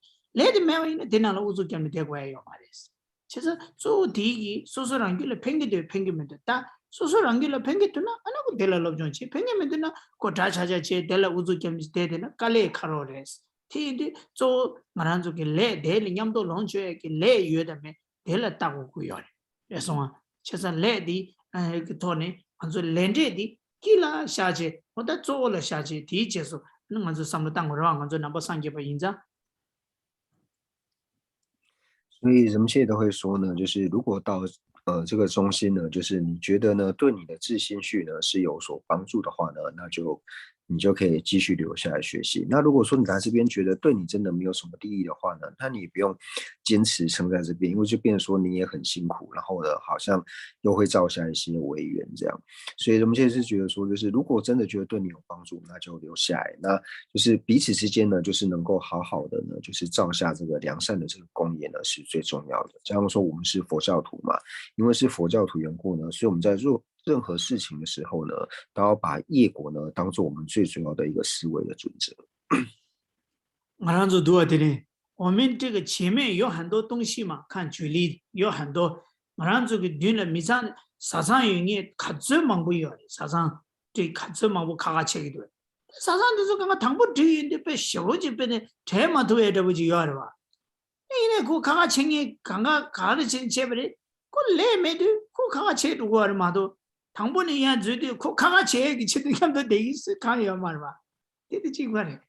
B: 完呢，电脑了我就讲的得过用嘛的是。其实做第一，说让个了偏个没得大，说让个了偏个多呢，俺那个得了老中去，偏个没得呢，过查去得了我就讲的得呢，搞来看了的是。天的做俺让做个来得了，伢都弄出来个来约的没。 대라 따고 구요래. 그래서 제가 레디 그 돈에 아주 렌제디 길라 샤제 어다 쪼라 샤제 디제서 능아주 삼로 땅으로 아주 넘버 상게 봐 인자.
A: 所以人们现在都会说呢，就是如果到这个中心呢，就是你觉得呢对你的自心绪呢是有所帮助的话呢，你就可以继续留下来学习。那如果说你来这边觉得对你真的没有什么利益的话呢，那你也不用坚持撑在这边，因为就变成说你也很辛苦，然后呢好像又会造下一些违缘这样。所以人们现在是觉得说，就是如果真的觉得对你有帮助，那就留下来。那就是彼此之间呢，就是能够好好的呢，就是造下这个良善的这个功业呢，是最重要的。假如说我们是佛教徒嘛，因为是佛教徒缘故呢，所以我们在做任何事情的时候呢，都要把业果呢当做我们最主要的一个思维的准则。
B: 马上就多的呢，我们这个前面有很多东西嘛，看举例有很多，马上这个对了，米上沙上有眼看这忙不要的，沙上对看这忙不卡卡切一段，沙上就是刚刚唐不对的被小路就被那太嘛都也这不就要的吧？因为그卡卡切眼刚刚卡的切不的，그来没的，그卡卡切如果嘛都唐不呢样子的，그卡卡切个切的看到得意思看要嘛的吧？这个情况的。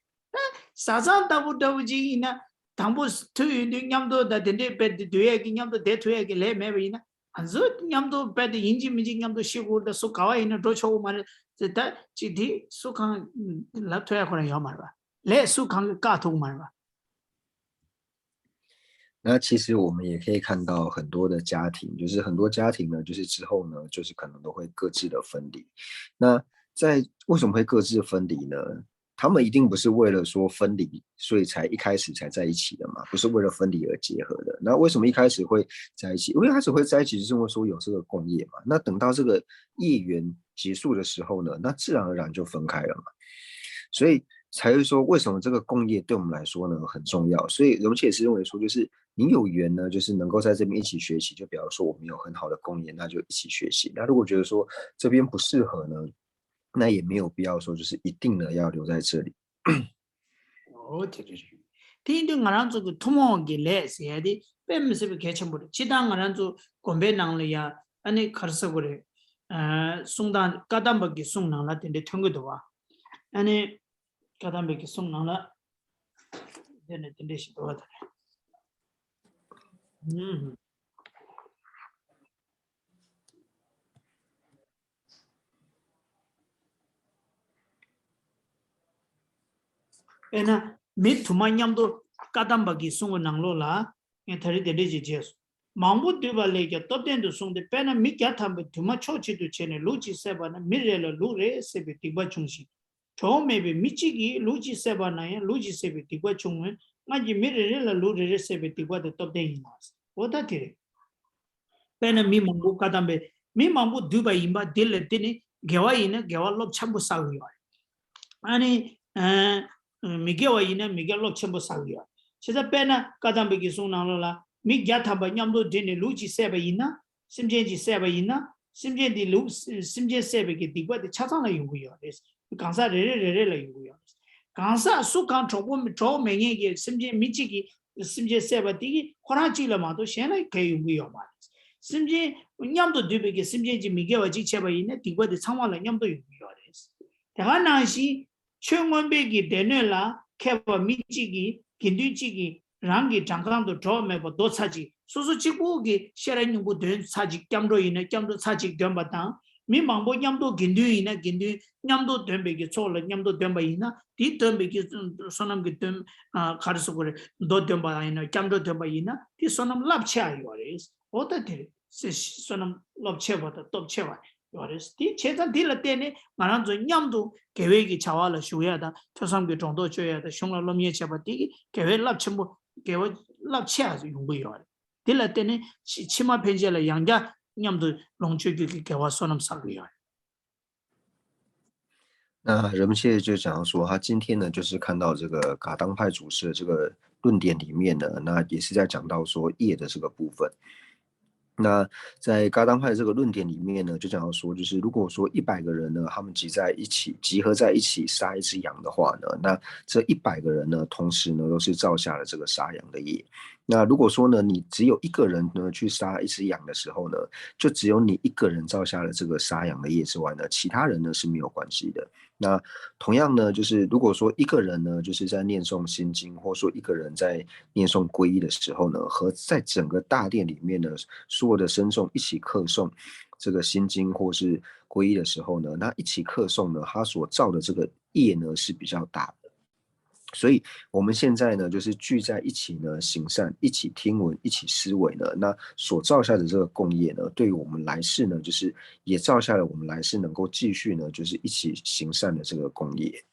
B: 사상 다부다부지나 당부 투인도 냠도 다된데 베드 되게 냠도 대투에게 레메비나 안저 냠도 베드 인지미지 냠도 시고다 소 가와이나 도초 말 제다 지디 수강 랍토야 거는 요 말봐 레 수강 까통 말봐
A: 那其实我们也可以看到很多的家庭，就是很多家庭呢，就是之后呢，就是可能都会各自的分离。那为什么会各自分离呢？他们一定不是为了说分离，所以才一开始才在一起的嘛，不是为了分离而结合的。那为什么一开始会在一起？因为一开始会在一起，就是因为说有这个共业嘛。那等到这个业缘结束的时候呢，那自然而然就分开了嘛。所以才会说，为什么这个共业对我们来说呢很重要？所以荣切也是认为说，就是你有缘呢，就是能够在这边一起学习，就比方说我们有很好的共业，那就一起学习。那如果觉得说这边不适合呢？ 那也没有必要说就是一定的要留在这里。
B: 哦，对对对，听听俺让这个土木给来写的，别没事别开钱不的，其他俺让做广北人了呀，俺那考试过的，送到高档不给送上了，等的通过的哇，俺那高档不给送上了，等的是多的，嗯。 ena mit thuma nyam do kadam bagi sungu nanglo la nge thari de ji jes mambu de ba le ke top den do sung de pena mi kya tham be thuma cho chi du chene lu chi se ba na mi re la lu re se be ti ba chung shi cho me be mi chi gi lu chi se ba na ya lu chi se be ti ba chung me nga ji mi re la lu re se be ti ba de top den yin mas o da ti pena mi mambu kadambe mi mambu duba imba dil tini gewa ina gewa lop chambu sawiyo ani mi gewa ina mi gewa lop chambu sawiyo cheza pena kadambe ki suna la mi gyatamba nyamdo dini luchi seba ina simjenji seba ina simjenji lu simjen seba ki digwa de chatang la yungu yo kansa re la yungu yo kansa su kan chobo menye ki simjen michi ki simjen seba digi khorachi la ma to shena ke yungu yo ma 심지 냠도 뒤베게 심지지 미게와 지체바 있네 디고데 상황을 냠도 유요레스 대한나시 최원백이 되네라 캐바 미지기 긴뒤지기 랑기 장강도 조메버 도사지 수수치고기 셰라닝고 된 사직 냠도 있네 냠도 사직 된바다 미망보 냠도 긴뒤이네 긴뒤 냠도 된베게 초라 냠도 된바 있나 디 된베게 소남게 된 가르서 그래 도 된바 있나 냠도 된바 있나 디 소남 랍차요레스 어떻게 손은 럽체보다 톱체와 요레스티 제가 딜을 때네 말한 저 냠도 계획이 자와를 쉬어야다 초상교 정도 줘야다 흉을 넘예 잡아띠기 계획 럽체뭐 계획 럽체아서 용부요 딜을 때네 치마 편지를 양자 냠도 농축기 계획 손은 살고요
A: 那人们现在就讲到说，他今天呢，就是看到这个噶当派主持的这个论点里面呢，那也是在讲到说业的这个部分。那在噶当派这个论点里面呢，就讲到说，就是如果说100个人呢，他们集合在一起杀一只羊的话呢，那这100个人呢，同时呢都是造下了这个杀羊的业。那如果说呢，你只有一个人呢去杀一只羊的时候呢，就只有你一个人造下了这个杀羊的业之外呢，其他人呢是没有关系的。那同样呢，就是如果说一个人呢，就是在念诵心经，或者说一个人在念诵皈依的时候呢，和在整个大殿里面呢，所有的僧众一起课诵这个心经或是皈依的时候呢，那一起课诵呢，他所造的这个业呢是比较大的。所以我们现在呢，就是聚在一起呢，行善，一起听闻，一起思维呢，那所造下的这个共业呢，对于我们来世呢，就是也造下了我们来世能够继续呢，就是一起行善的这个共业。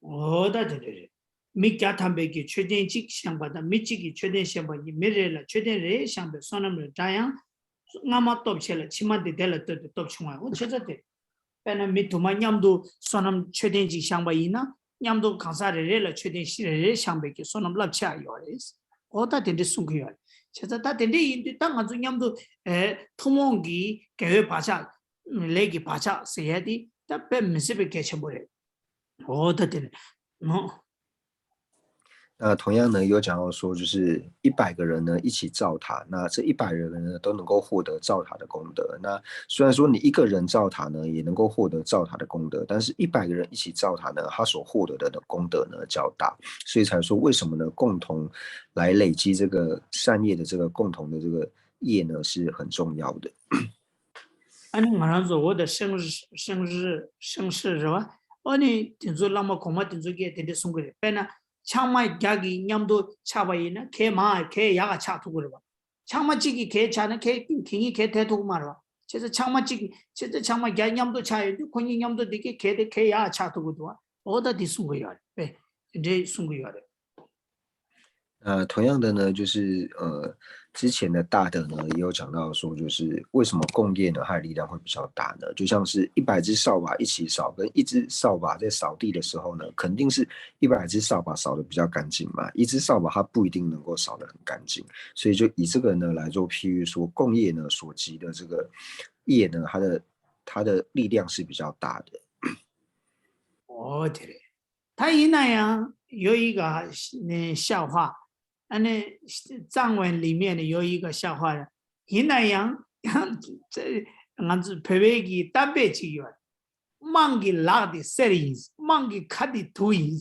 B: 对，米加坦贝给确定几相关的，米几个确定相关的，米热了确定热相关，算那么这样，俺们多起来，起码得了多起来，我觉得的，本来米土嘛，伢都算那么确定几相关的呢。 냠도 강사를 최대 시를 상백이 손을 납치하여 어다 된데 숨겨요. 제가 다 된데 이 땅 아주 냠도 토몽기 개회 바자 레기 바자 세야디 다 뱀스베 개쳐버려. 어다 된데 뭐
A: 那同样呢，有讲到说，就是100个人呢一起造塔，那这100人呢都能够获得造塔的功德。那虽然说你一个人造塔呢也能够获得造塔的功德，但是100个人一起造塔呢，他所获得的功德呢较大，所以才说为什么呢？共同来累积这个善业的这个共同的这个业呢是很重要的。
B: 아니 말하면서我的生日是吧？아니 진짜 라마 고마 진짜 게 된데 송그래. 빼나 창마 야기 냠도 차바이나 개마 야가 차투고 봐. 창마찌기 개 차는 개 킹이 개 대두고 말아. 그래서 창마찌기 진짜 창마 야 냠도 차요. 권이 냠도 되게 개야 차투고 봐. 어디 뒤순 거야. 네. 이제 순 거야.
A: 同样的呢，就是之前的大德呢也有讲到说，就是为什么共业呢它的力量会比较大呢？就像是100只扫把一起扫，跟1只扫把在扫地的时候呢，肯定是100只扫把扫的比较干净嘛，一只扫把它不一定能够扫得很干净，所以就以这个呢来做譬喻说，共业呢所集的这个业呢，它的力量是比较大的。
B: 对，他一那样有一个笑话。 那藏文里面呢有一个笑话，云南样这俺是排位的单倍机缘，忙给拉的3音，忙给卡的2音，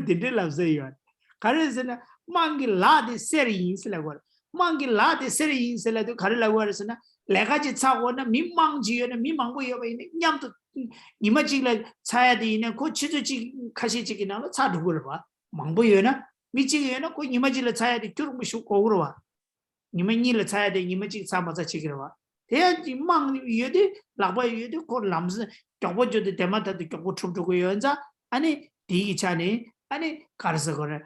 B: 对对老师缘，可是呢忙给拉的3音是来过，忙给拉的3音是来都可是来过是呢，来个就差我那迷茫机缘，迷茫不要为呢，伢都你们进来猜的呢，可其实去开始这个那了差多了吧，忙不要呢。 미치게는 그 이마지를 차야 돼. 저런 거 쉽고 그러와. 이마지를 차야 돼. 이마지 사마자 치기로와. 대야지 망 위에도 라바 위에도 그 남스 겨워줘도 대마다도 겨워 춤추고 연자 아니 디기차네 아니 가르서 그래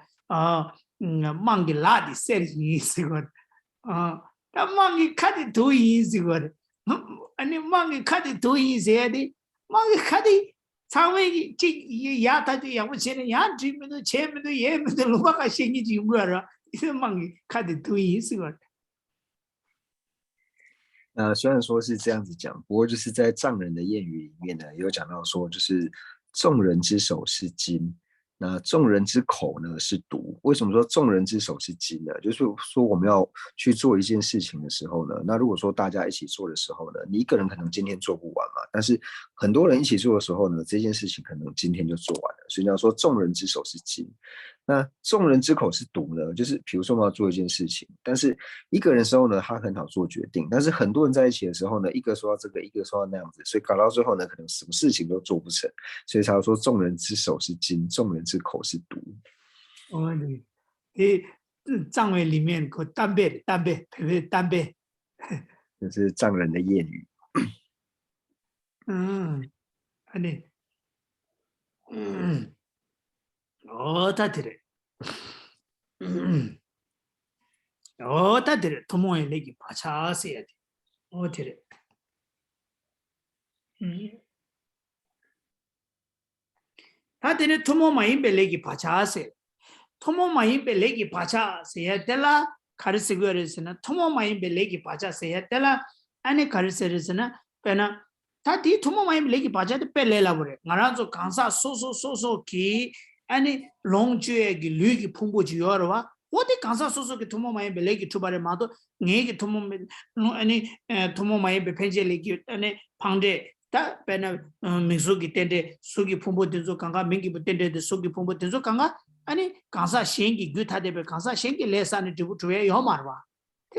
B: 망기 라디 세리 쓰고 다 망이 카디 도인지거든. 아니 망이 카디 도인세야디. 망이 카디 상회기 지 야타지 양무치는 야 주면도 제면도 예면도 로바가 생기지 뭐라. 이 망이 카디 도인지거든.
A: 虽然说是这样子讲，不过就是在藏人的谚语里面呢，也有讲到说，就是众人之手是金，那众人之口呢是毒。为什么说众人之手是金呢？就是说我们要去做一件事情的时候呢，那如果说大家一起做的时候呢，你一个人可能今天做不完嘛，但是很多人一起做的时候呢，这件事情可能今天就做完了。所以要说众人之手是金。那众人之口是毒呢，就是比如说我们要做一件事情，但是一个人的时候呢，他很好做决定，但是很多人在一起的时候呢，一个说到这个，一个说到那样子，所以搞到最后呢，可能什么事情都做不成，所以才说众人之手是金，众人之口是毒。
B: 藏文里面个单倍，
A: 这是藏人的谚语。
B: 아니, 다들에, 다들에 도모의 내기 바차세야 돼. 어디래? 다들에 도모마인 벨레기 바차세. 토모마인 벨레기 바차세야 될라 가르스거르스나 토모마인 벨레기 바차세야 될라 아니 가르스르스나 빼나 다디 토모마인 벨레기 바차데 펠레라 버레. 나라조 강사 소소소소기 아니 롱주에기 류기 풍부지 여러와 어디 강사 소소기 토모마인 벨레기 투바레 마도 네기 토모 아니 토모마인 벨펜젤레기 아니 방데 다 빼나 민수기 텐데 수기 풍부 된조 강가 민기 텐데 수기 풍부 된조 강가 아니 강사 신기 규타데베 강사 신기 레산이 두부 두에 요마르와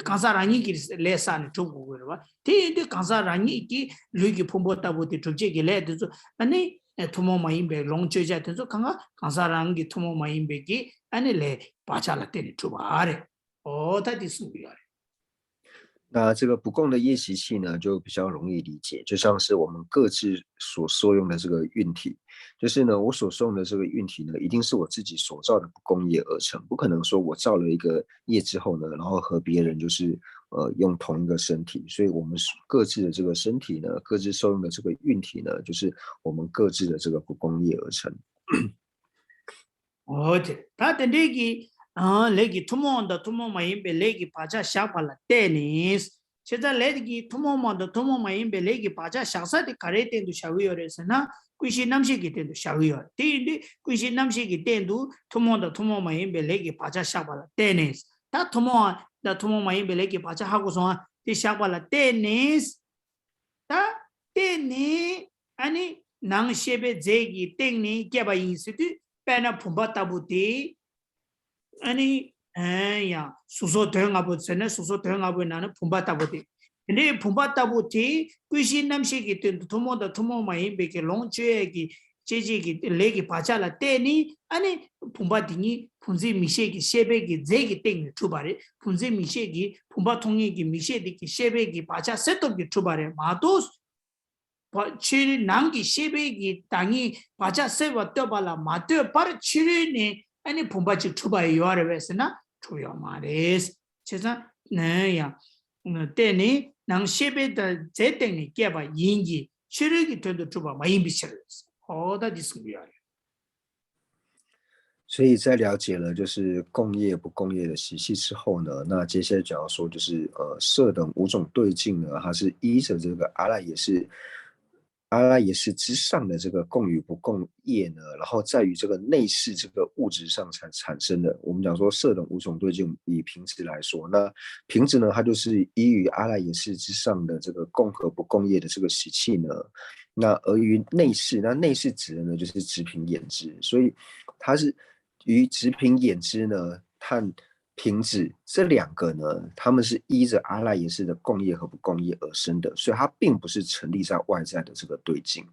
B: 강사 라니기 레산이 두부 그러와 데데 강사 라니기 류기 풍부다보디 두제기 레드조 아니 토모마인베 롱체자 된조 강가 강사 랑기 토모마인베기 아니 레 바차라 때니 두바레 다디 수비야
A: 那这个不共的夜习气呢，就比较容易理解，就像是我们各自所受用的这个运体，就是呢，我所受用的这个运体呢，一定是我自己所造的不共业而成，不可能说我造了一个业之后呢，然后和别人就是用同一个身体，所以我们各自的这个身体呢，各自受用的这个运体呢，就是我们各自的这个不共业而成。
B: 对，他的那个。레기 투모온다 투모마임베 레기 바자 샤발라 테니스 제자 레기 투모몬다 투모마임베 레기 바자 샤사데 카레텐도 샤위어레스나 꾸시 남시기 텐도 샤위어 티인데 꾸시 남시기 텐도 투모온다 투모마임베 레기 바자 샤발라 테니스 다 투모다 투모마임베 레기 바자 하고서 티 샤발라 테니스 다 테니 아니 낭셰베 제기 땡니 깨바 인스티 페나 푸바타부티 아니 야 수소 대응하고서는 수소 대응하고 나는 분바다보디 근데 분바다보디 귀신 남식이 된 도모다 도모마이 베게 롱죄기 제지기 레기 바자라 때니 아니 분바디니 분지 미셰기 셰베기 제기 땡 투바레 분지 미셰기 분바통이기 미셰디기 셰베기 바자 세토기 투바레 마도 치 남기 셰베기 땅이 바자 세와 떠발라 마트 바르 치르니 아니 본바지 투바에 요아르베스나 투요마레스 제가 네야 때니 낭 셰베다 제땡니 깨바 인기 치르기 되도 투바 마인비셔스 다디스비야
A: 所以在了解了就是共业不共业的习气之后呢，那接下来讲要说就是色等五种对境呢，它是依着这个阿拉也是之上的这个共与不共业呢，然后在于这个内饰这个物质上才产生的。我们讲说色等五种对境，以平质来说，那平质呢，它就是依于阿赖耶识之上的这个共和不共业的这个习气呢，那而于内饰，那内饰指的呢就是直平眼知，所以它是于直平眼知呢和平质这两个呢，他们是依着阿赖耶识的共业和不共业而生的，所以它并不是成立在外在的这个对境。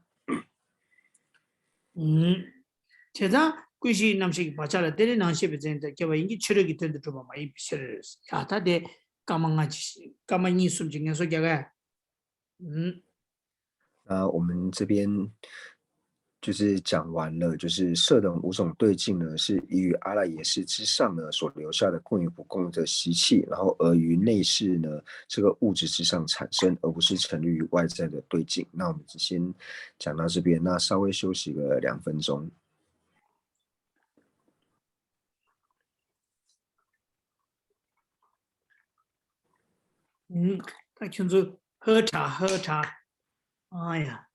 B: 제가 꾸시 남식이 바자라 때리 남식이 된다. 개와 인기 추력이 된다 좀 많이 비셔를. 야, 다데 까망아지 까망이 숨중에서 개가
A: 那我们这边就是讲完了，就是色等五种对境呢，是于阿赖耶识之上呢所留下的共与不共的习气，然后而于内视呢这个物质之上产生，而不是成立于外在的对境。那我们就先讲到这边，那稍微休息个2分钟。
B: 他群主喝茶喝茶，哎呀。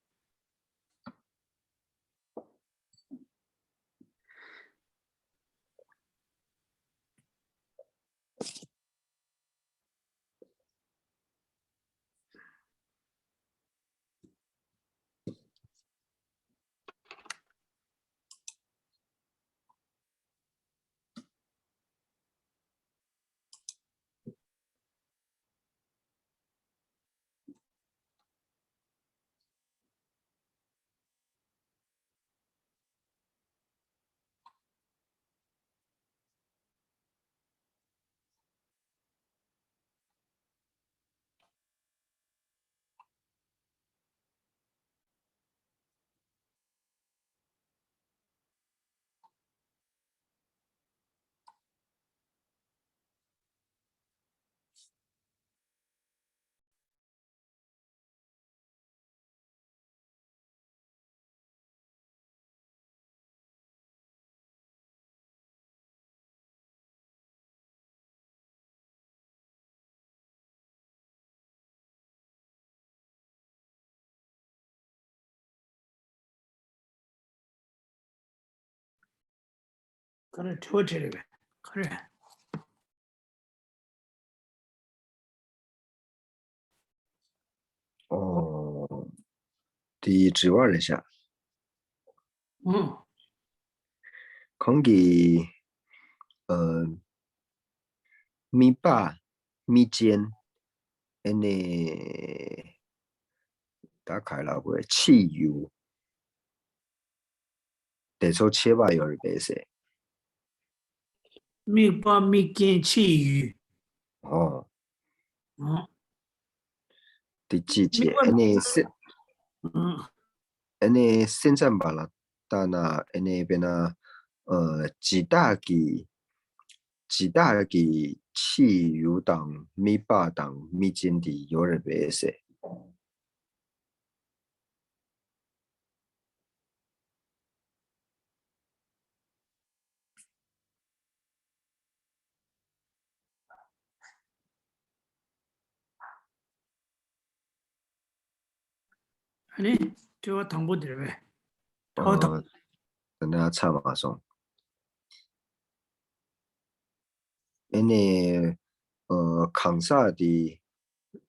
B: 可能抽这里边，可能。
A: 哦，第指望一下，空给米巴米间，那打开了个汽油，得抽700有人白色。
B: 米把米见气鱼，
A: 哦，第几
B: 米
A: 节？
B: 嗯，
A: 现在把了，但那边呢？几大给汽油党、米霸党、米间的有人白色。
B: 安尼就我同步点呗，好同。
A: 跟大家插马送。那康萨的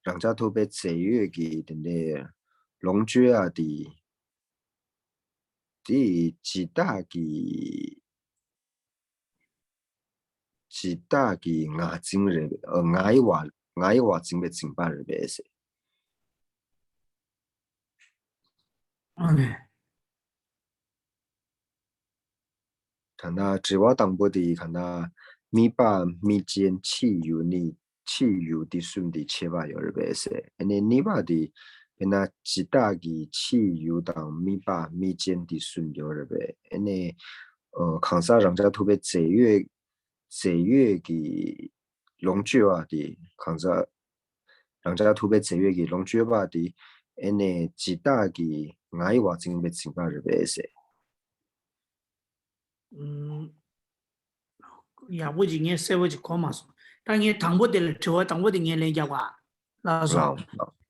A: 人家特别节约的那龙驹啊的几大的牙精人牙一话精被精巴人白色。
B: OK，
A: 看他只话当不的，看他米把米煎汽油的顺的700有人白色，你把的跟他几大的汽油当米把米煎的顺有人白，康萨人家特别节约的龙卷啊的康萨人家特别节约的龙卷吧的，几大的牙一话真被真把人白色。
B: 呀，我今年社会就考嘛说，当年同步的之后，同步的年龄加话，那说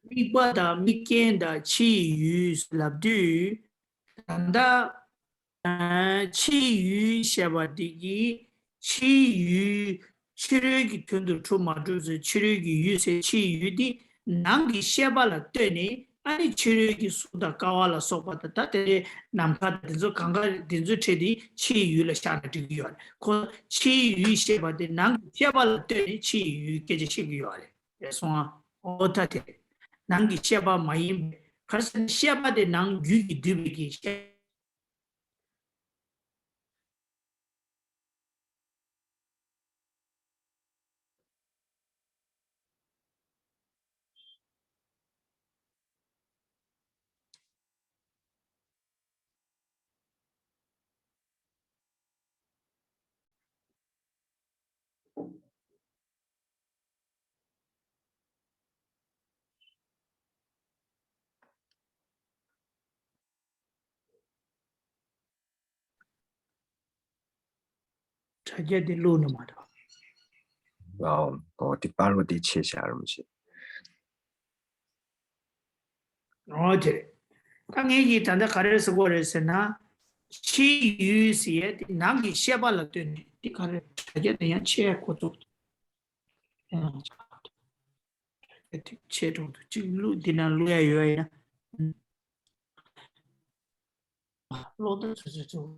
B: 米国的米见的气鱼是那对，但的气鱼下巴的气鱼，气流的程度出嘛，就是气流的有些气鱼的，南的下巴了对呢。아니 치료기 수다 까와라 소바다 다데 남파 된저 강가 된저 체디 치유를 샤나 되기요 코 치유 셰바데 남 셰발 때 치유 깨지 시기요 예소 어타테 남기 셰바 마이 가서 셰바데 남 유기 드비기 차제 디 루는 말아.
A: 然后第八路的切下了些。
B: 어제 당연히 단다 가르스 거르스나 치유시에 남기 셰발라 되니 디 가르 차제 대한 체 고조. 체도 지루 디나 루야 요야. 로드 저저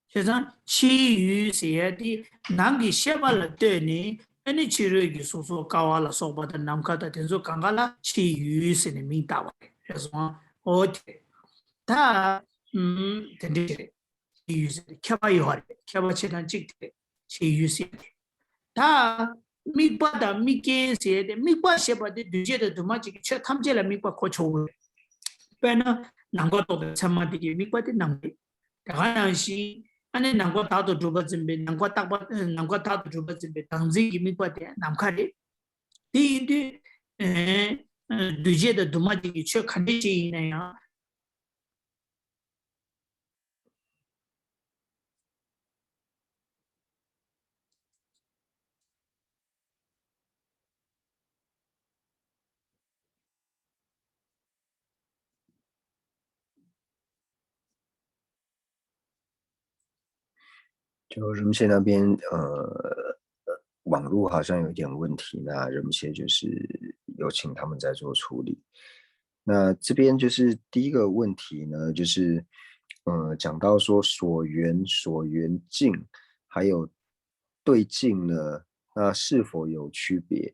B: 现在其余些的南给写完了对呢，那其实就说说搞完了，说把的南卡的听说刚刚了，其余是的没打完，就是说我他等等的，其余是的，开发有好的，开发车辆这的，其余是的，他没把的没见些的，没把写把的对接的他妈这个车他们这来没把可抽的，不然呢，南国多的他妈的没把的南的，当然是。ane nangko tato drupa zimbe, nangko tato drupa zimbe, tangzi kimi kwa te, namkari. Di indi, duje da duma jiki chio khande chi ina ya.
A: 就人们那边网络好像有点问题，那人们就是有请他们在做处理。那这边就是第一个问题呢，就是讲到说所缘、所缘境还有对境呢，那是否有区别？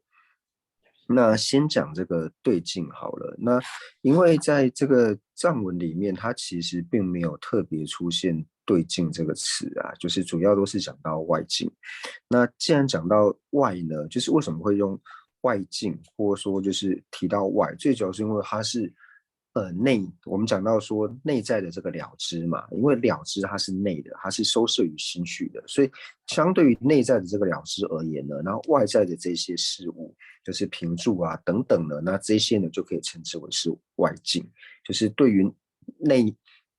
A: 那先讲这个对境好了。那因为在这个藏文里面，它其实并没有特别出现对境这个词啊，就是主要都是讲到外境。那既然讲到外呢，就是为什么会用外境，或者说就是提到外，最主要是因为它是内，我们讲到说内在的这个了知嘛，因为了知它是内的，它是收摄于心绪的，所以相对于内在的这个了知而言呢，然后外在的这些事物，就是平住啊等等呢，那这些呢就可以称之为是外境，就是对于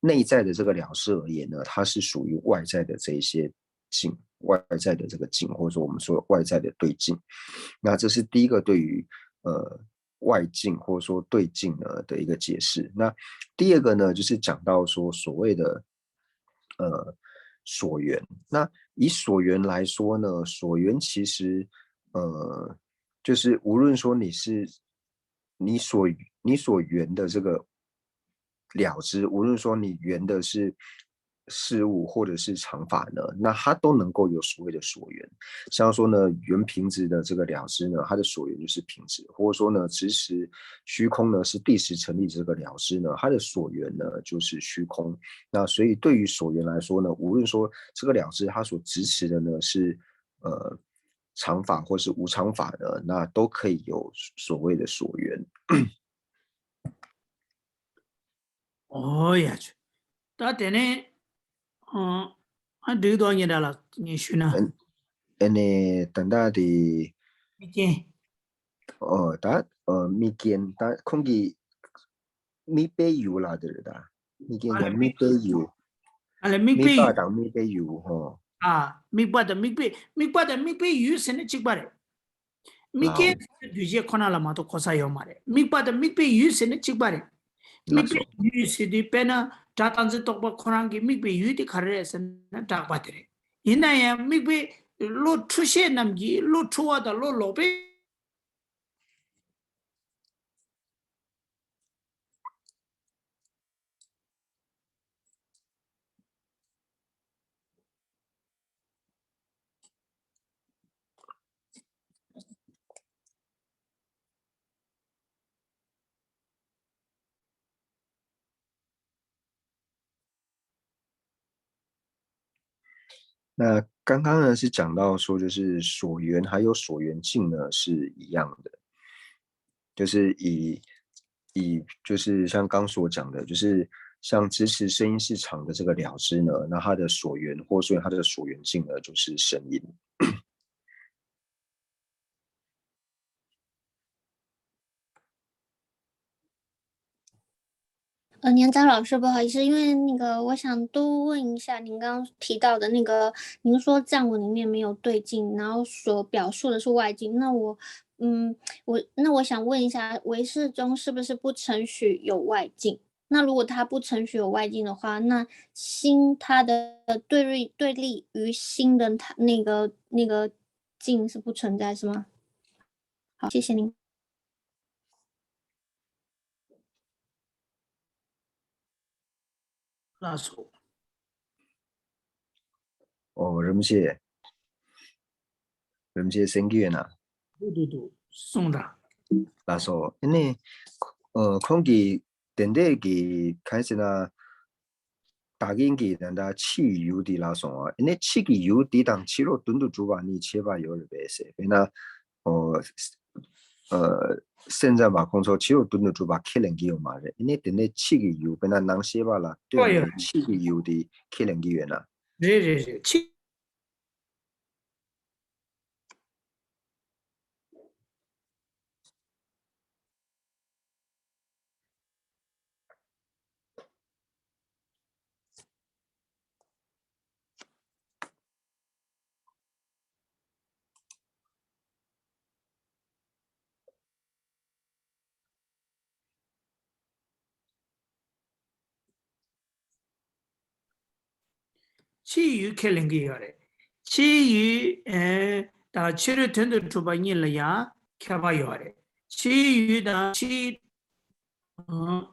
A: 内在的这个了知而言呢，它是属于外在的这一些境，外在的这个境，或者说我们说外在的对境。那这是第一个对于外境或者说对境呢的一个解释。那第二个呢，就是讲到说所谓的所缘。那以所缘来说呢，所缘其实就是无论说你所缘的这个了知，无论说你缘的是事物或者是常法呢，那它都能够有所谓的所缘。像说呢，缘平直的这个了知呢，它的所缘就是平直，或者说呢，直识虚空呢是第十成立这个了知呢，它的所缘呢就是虚空。那所以对于所缘来说呢，无论说这个了知它所支持的呢是常法或是无常法的，那都可以有所谓的所缘。
B: 哦呀去，他等呢，还对多年的了，你学呢？
A: 等到的
B: 没见，
A: 咪见空气咪杯油啦的啦，咪见
B: 阿拉
A: 咪杯油，
B: 阿拉没
A: 咪
B: 背语
A: 巴当咪杯油吼，
B: 啊，没把的没背语是那几把的。Mike
A: 老
B: duje kona la mato kosa yo mare. Mikpa da mikpe yu se ne chikbare.
A: 那
B: Mikpe
A: 说
B: yu se di pena tatanzi tokpa korangi mikpe yu di kare se na takpa tere. Ina ya mikpe lo chushe namgi lo chuwa da lo lobe
A: 那刚刚呢是讲到说，就是所缘还有所缘境呢是一样的，就是就是像刚所讲的，就是像支持声音市场的这个了知呢，那它的所缘或所以它的所缘境呢就是声音。
C: 年长老师，不好意思，因为那个我想多问一下，您刚刚提到的那个，您说藏文里面没有对境，然后所表述的是外境，那我想问一下，唯识中是不是不承许有外境？那如果它不承许有外境的话，那心它的对立于心的它那个境是不存在是吗？好，谢谢您。
B: 那说，
A: 人们生气呐，
B: 对，送的。
A: 那说，因为空气电台给开始呢，大经给人家汽油的那种啊，因为汽油的当汽油吨的主吧，你切吧油的白色，那哦现在吧，空说汽油吨的主吧，开冷机嘛的，因为电台汽油被那能些吧啦，对不对？汽油的开冷机源呐。
B: 是，其余开零个样嘞，其余到七日天的猪八年了呀，开把样嘞，其余的嗯，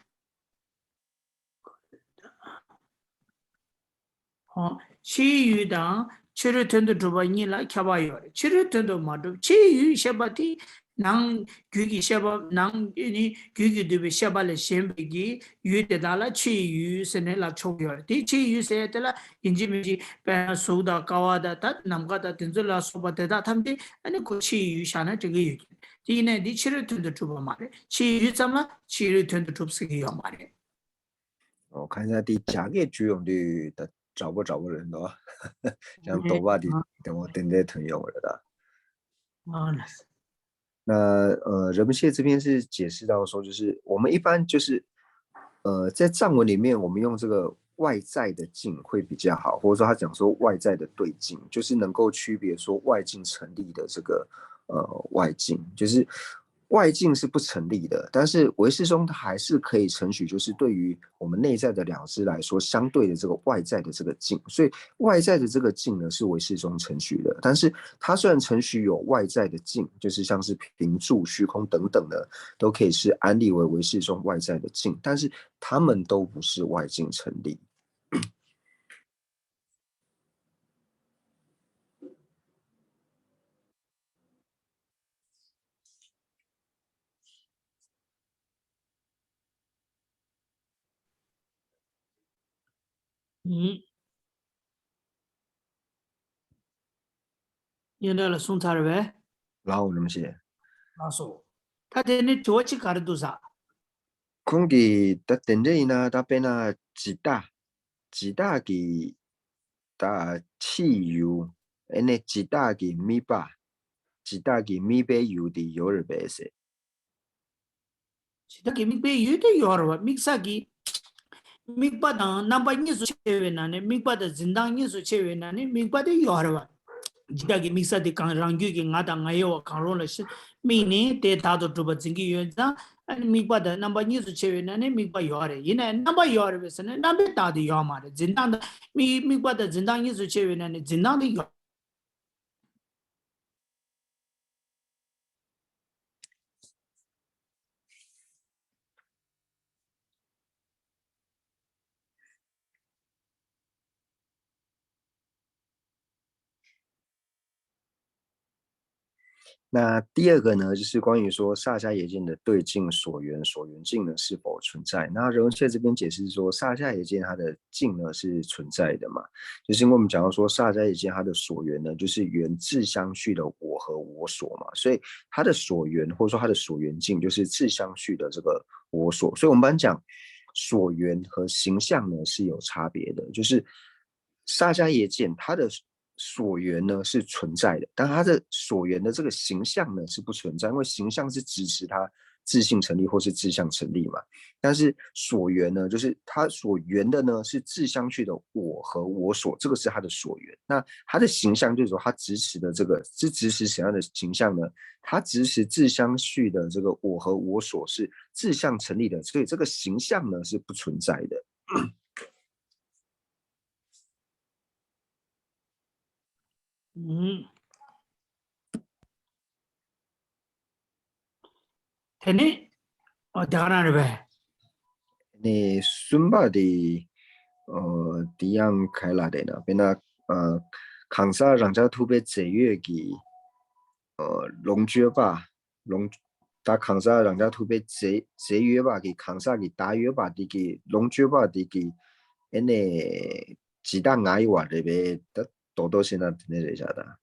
B: 好，其余的七日天的猪八年了开把样嘞，七日天的嘛都，其余些把的。能举个些把能你举个对不些把嘞先别个有的到了其余是那了抽样的，其余些的了，因为没去把收到高啊的，他南个的等着了说把的他们的，那过其余下呢这个有，第呢你七日天的猪把嘛的，其余怎么七日天的猪是个样嘛的。
A: 我看一下第价格主用的找不人的，像多巴的等我等待朋友了的。那人们现在这边是解释到说，就是我们一般就是在藏文里面，我们用这个外在的境会比较好，或者说他讲说外在的对境，就是能够区别说外境成立的这个外境，就是外境是不成立的，但是唯识中它还是可以承许，就是对于我们内在的了知来说，相对的这个外在的这个境，所以外在的这个境呢是唯识中承许的，但是它虽然承许有外在的境，就是像是平住、虚空等等的，都可以是安立为唯识中外在的境，但是它们都不是外境成立。
B: 现在了送茶了呗，
A: 然后那么些，
B: 那说，他在那做起干的多少？
A: 空给他等着呢，他变那几大给打汽油，那几大给米巴，几大给米杯油的油儿白色。
B: 其他给明白有的有了吧，明啥给？明白的，那把你说切为难呢？明白的，真当你说切为难呢？明白的有了吧？其他给明啥的刚让给俺当俺有刚容了是，明年得达到这个整个原则，俺明白的，那把你说切为难呢？明白有了，因为那把有了为什么？那边达的有嘛的，真当的明白的，真当你说切为难呢？真当的有。
A: 那第二个呢，就是关于说萨迦耶见的对境所缘境呢是否存在？那仁切这边解释说，萨迦耶见它的境呢是存在的嘛，就是因为我们讲到说萨迦耶见它的所缘呢，就是缘自相续的我和我所嘛，所以它的所缘或者说它的所缘境就是自相续的这个我所，所以我们班讲所缘和形象呢是有差别的，就是萨迦耶见它的所缘呢是存在的，但它的所缘的这个形象呢是不存在，因为形象是支持它自性成立或是自相成立嘛。但是所缘呢，就是它所缘的呢是自相续的我和我所，这个是它的所缘。那它的形象就是说，它支持的这个是支持什么样的形象呢？它支持自相续的这个我和我所是自相成立的，所以这个形象呢是不存在的。
B: 테네 어디가라는 왜?
A: 네, 순바디 디양开来的呢，康萨让家土被制约的龙诀吧，龙打康萨让家土被制约吧，给康萨给打约吧，的给龙诀吧的给，那几大爱话的呗，的多多现在那这下的。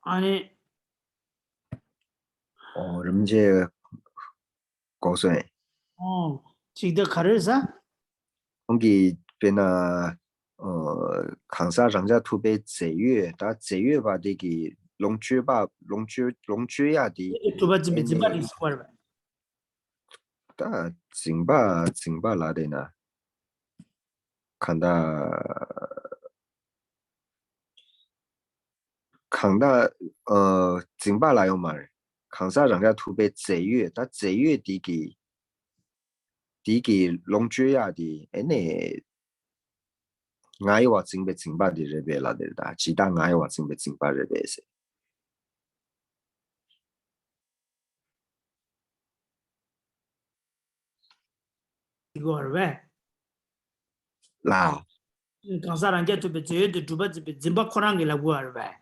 B: 아니
A: 人们这告诉你，
B: 지금 가르사?
A: 거기 bên康萨让家土被制约，打制约吧的给龙诀吧，龙诀呀的，
B: 두번 좀
A: 那
B: 지발이 있을 거야.
A: 打金巴来的呢，看到金巴来有嘛？康萨让家土被制约，打制约的给龙诀呀的，那爱话真被金巴的这边来的哒，其他爱话真被金巴这边是。
B: 이거 왜?
A: 啦，
B: 강사랑게 또 베제도 두번 짐바 코랑이라고 왜?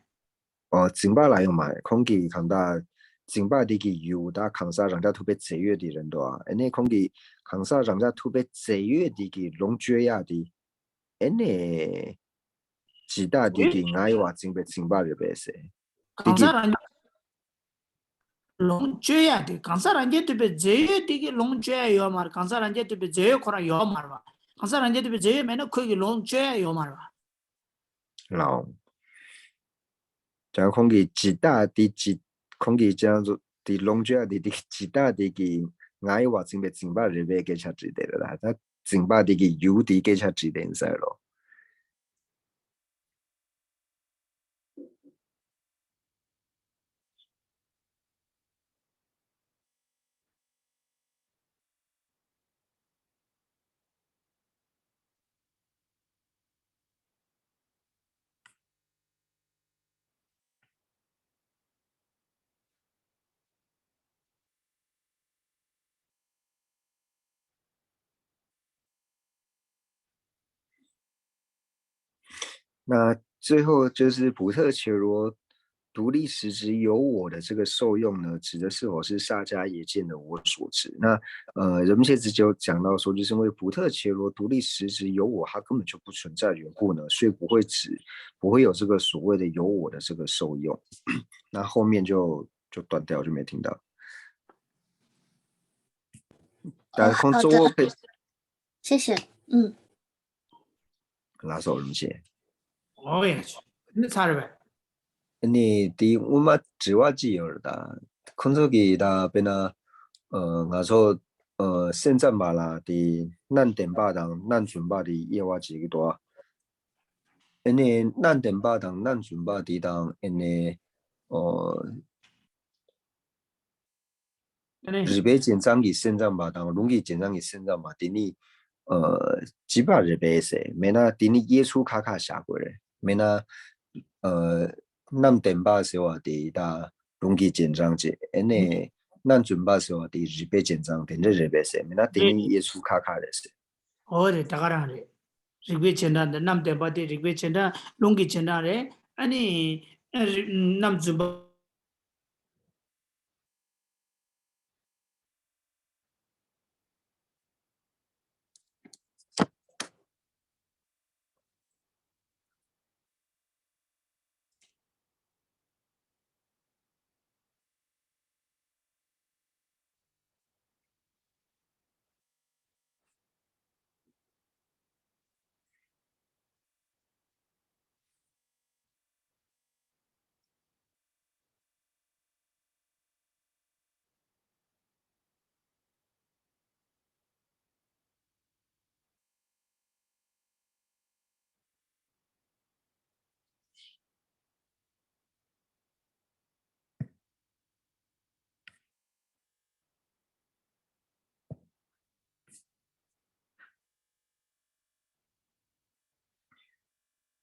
A: 金巴来有嘛？空气看到金巴的个有的康萨让家特别节约的人多啊，那空气康萨让家特别节约的个龙角呀的，那其他的个爱话真被金巴这边是，的个
B: 강사랑 롱죄야 돼. 강사랑게 또 베제 되게 롱죄야 요 말. 강사랑게 또 베제 코랑 요 말. 강사랑게 또 베제 매너 거기 롱죄야 요 말.
A: 老，然后空气其他的几空气这样子的龙角的其他的个爱话真被金巴这边给下知的了啦，他金巴的个有的给下知的噻咯。 那最后就是普特伽罗独立实质有我的这个受用呢，指的是否是萨迦耶见的我所知？那人们现在就讲到说，就是因为普特伽罗独立实质有我，它根本就不存在的缘故呢，所以不会有这个所谓的有我的这个受用。那后面就断掉，就没听到。但空中我被
C: 谢谢，
A: 哪首人写？
B: 오해야지. 근데 잘해.
A: 아니, 디 우마 지와지 열다. 콘서기다 베나 가서现在马拉的南点巴当南准巴的夜话几个多，那南点巴当南准巴的当那日本紧张的现在巴当，龙的紧张的现在嘛，的你几把日本是，没那的你耶稣卡卡下过来，没那南点巴是话的da龙的紧张的，那南准巴是话的日本紧張的日本是，没那的你耶稣卡卡的是。
B: 어디 다가라래. 리그베 첸다데 남데 바데 리그베 첸다 롱기 첸다래. 아니 남주바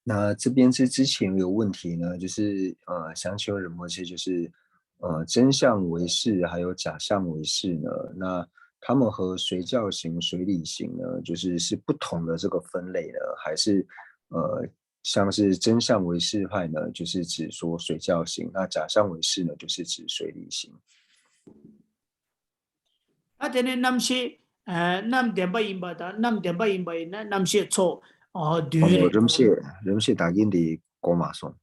A: 那这边之前有问题呢，就是想请问仁波切，就是真相唯识还有假象唯识呢，那他们和随教型、随理型呢，是不同的这个分类呢，还是像是真相唯识派呢，就是指说随教型，那假象唯识呢，就是指随理型。
B: 아테네 남시 남 뎀바 임바다 남 뎀바 임바이나 남시 초 뒤레
A: 름시 다긴디 고마송,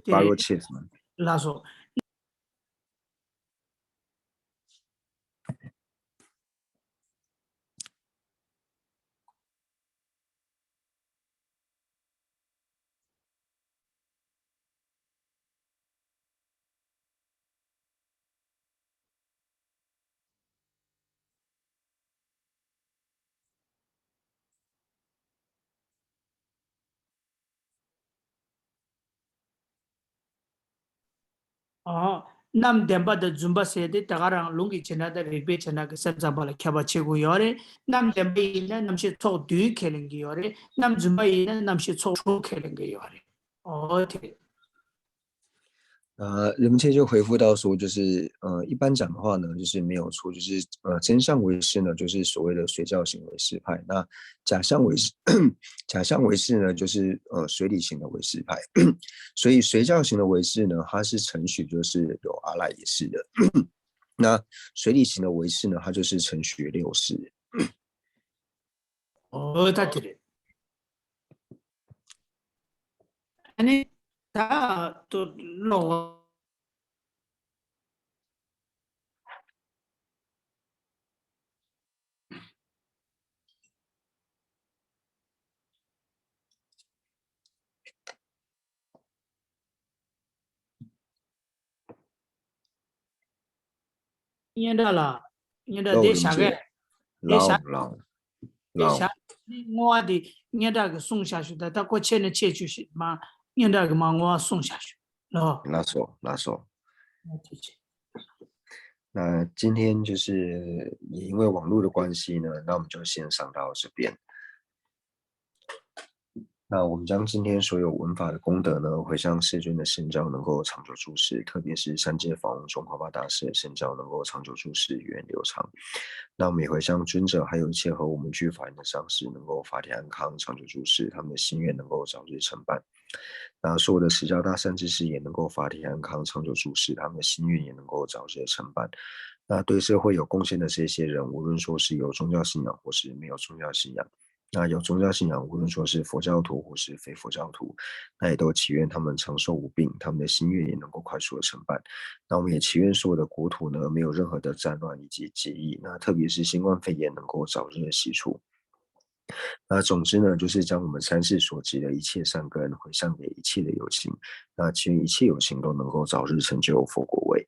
B: 뒤레
A: 바로 치스만.
B: 라소 남 뎀바다 줌바 세데 타가랑 룽기 체나다 리베 체나가 섭자발라 캬바 체고 요레 남 뎀바이나 남시 초 뒤 켈링기 요레 남 줌바이나 남시 초 켈링기 요레 티
A: 人们就回复到说，一般讲的话呢，就是没有错，真相唯识呢，就是所谓的随教型唯识派。那假象唯识，假象唯识呢，就是随理型的唯识派。所以随教型的唯识呢，它是程序就是有阿赖耶识的。那随理型的唯识呢，它就是程序六识。
B: 다티레 아니 다또 로 년달라 년다 대샤게 대샤 대샤 뭐디 년다가 송샤슈다 다 고체는 체주시 마 년다가 망와 송샤슈 로
A: 拉索。那今天也因为网络的关系呢，那我们就先上到这边。那我们将今天所有文法的功德呢，回向世尊的圣教能够长久住世，特别是三界法王中华巴大师的圣教能够长久住世，源远流长。那我们也回向尊者，还有一切和我们具法缘的上师，能够法体安康，长久住世，他们的心愿能够早日成办。那所有的十教大善知识也能够法体安康，长久住世，他们的心愿也能够早日成办。那对社会有贡献的这些人，无论说是有宗教信仰或是没有宗教信仰。那有宗教信仰，无论说是佛教徒或是非佛教徒，那也都祈愿他们长寿无病，他们的心愿也能够快速的成办。那我们也祈愿所有的国土呢，没有任何的战乱以及结义，那特别是新冠肺炎能够早日的息除。那总之呢，就是将我们三世所积的一切善根回向给一切的有情，那祈愿一切有情都能够早日成就佛果位。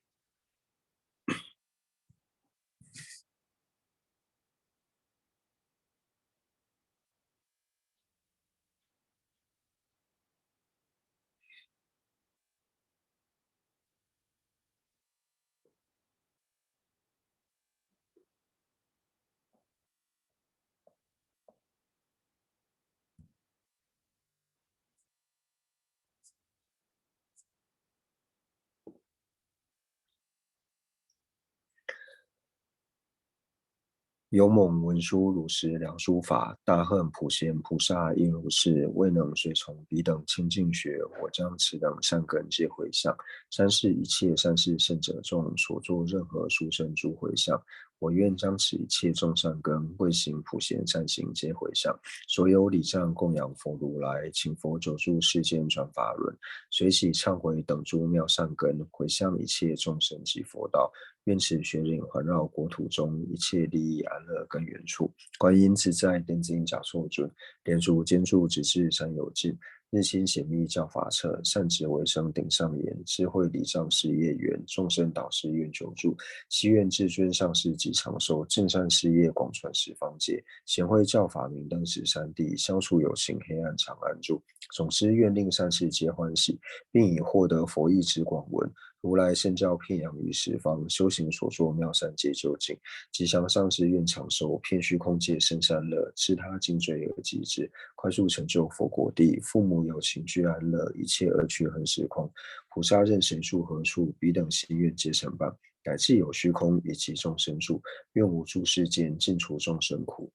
A: 勇猛文殊如是良书法，大恨普贤菩萨应如是，未能随从彼等清净学，我将此等善根皆回向。三世一切善事圣者众所作任何殊胜诸回向，我愿将此一切众善根慧行普贤善行皆回向。所有礼赞供养佛如来，请佛久住世间转法轮，随喜忏悔等诸妙善根，回向一切众生及佛道。愿此学领环绕国土中一切利益安乐根源处，观音自在电尽假错准，莲足坚住直至山有尽，日心显密教法彻，善止为生顶上言，智慧礼障事业缘，众生导师愿久住，希愿至尊上师及长寿，正善事业广传十方界，贤惠教法明灯十三地，消除有情黑暗常安住。总之愿令善事皆欢喜，并以获得佛意之广闻，如来圣教遍扬于十方，修行所作妙善皆究竟。吉祥上师愿长寿，遍虚空界生善乐，知他尽罪而极致，快速成就佛果地。父母有情俱安乐，一切恶趣横时空。菩萨任谁处何处，彼等心愿皆成办。改既有虚空，以及众生住，愿无诸世间，尽除众生苦。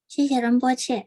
C: 谢谢仁波切。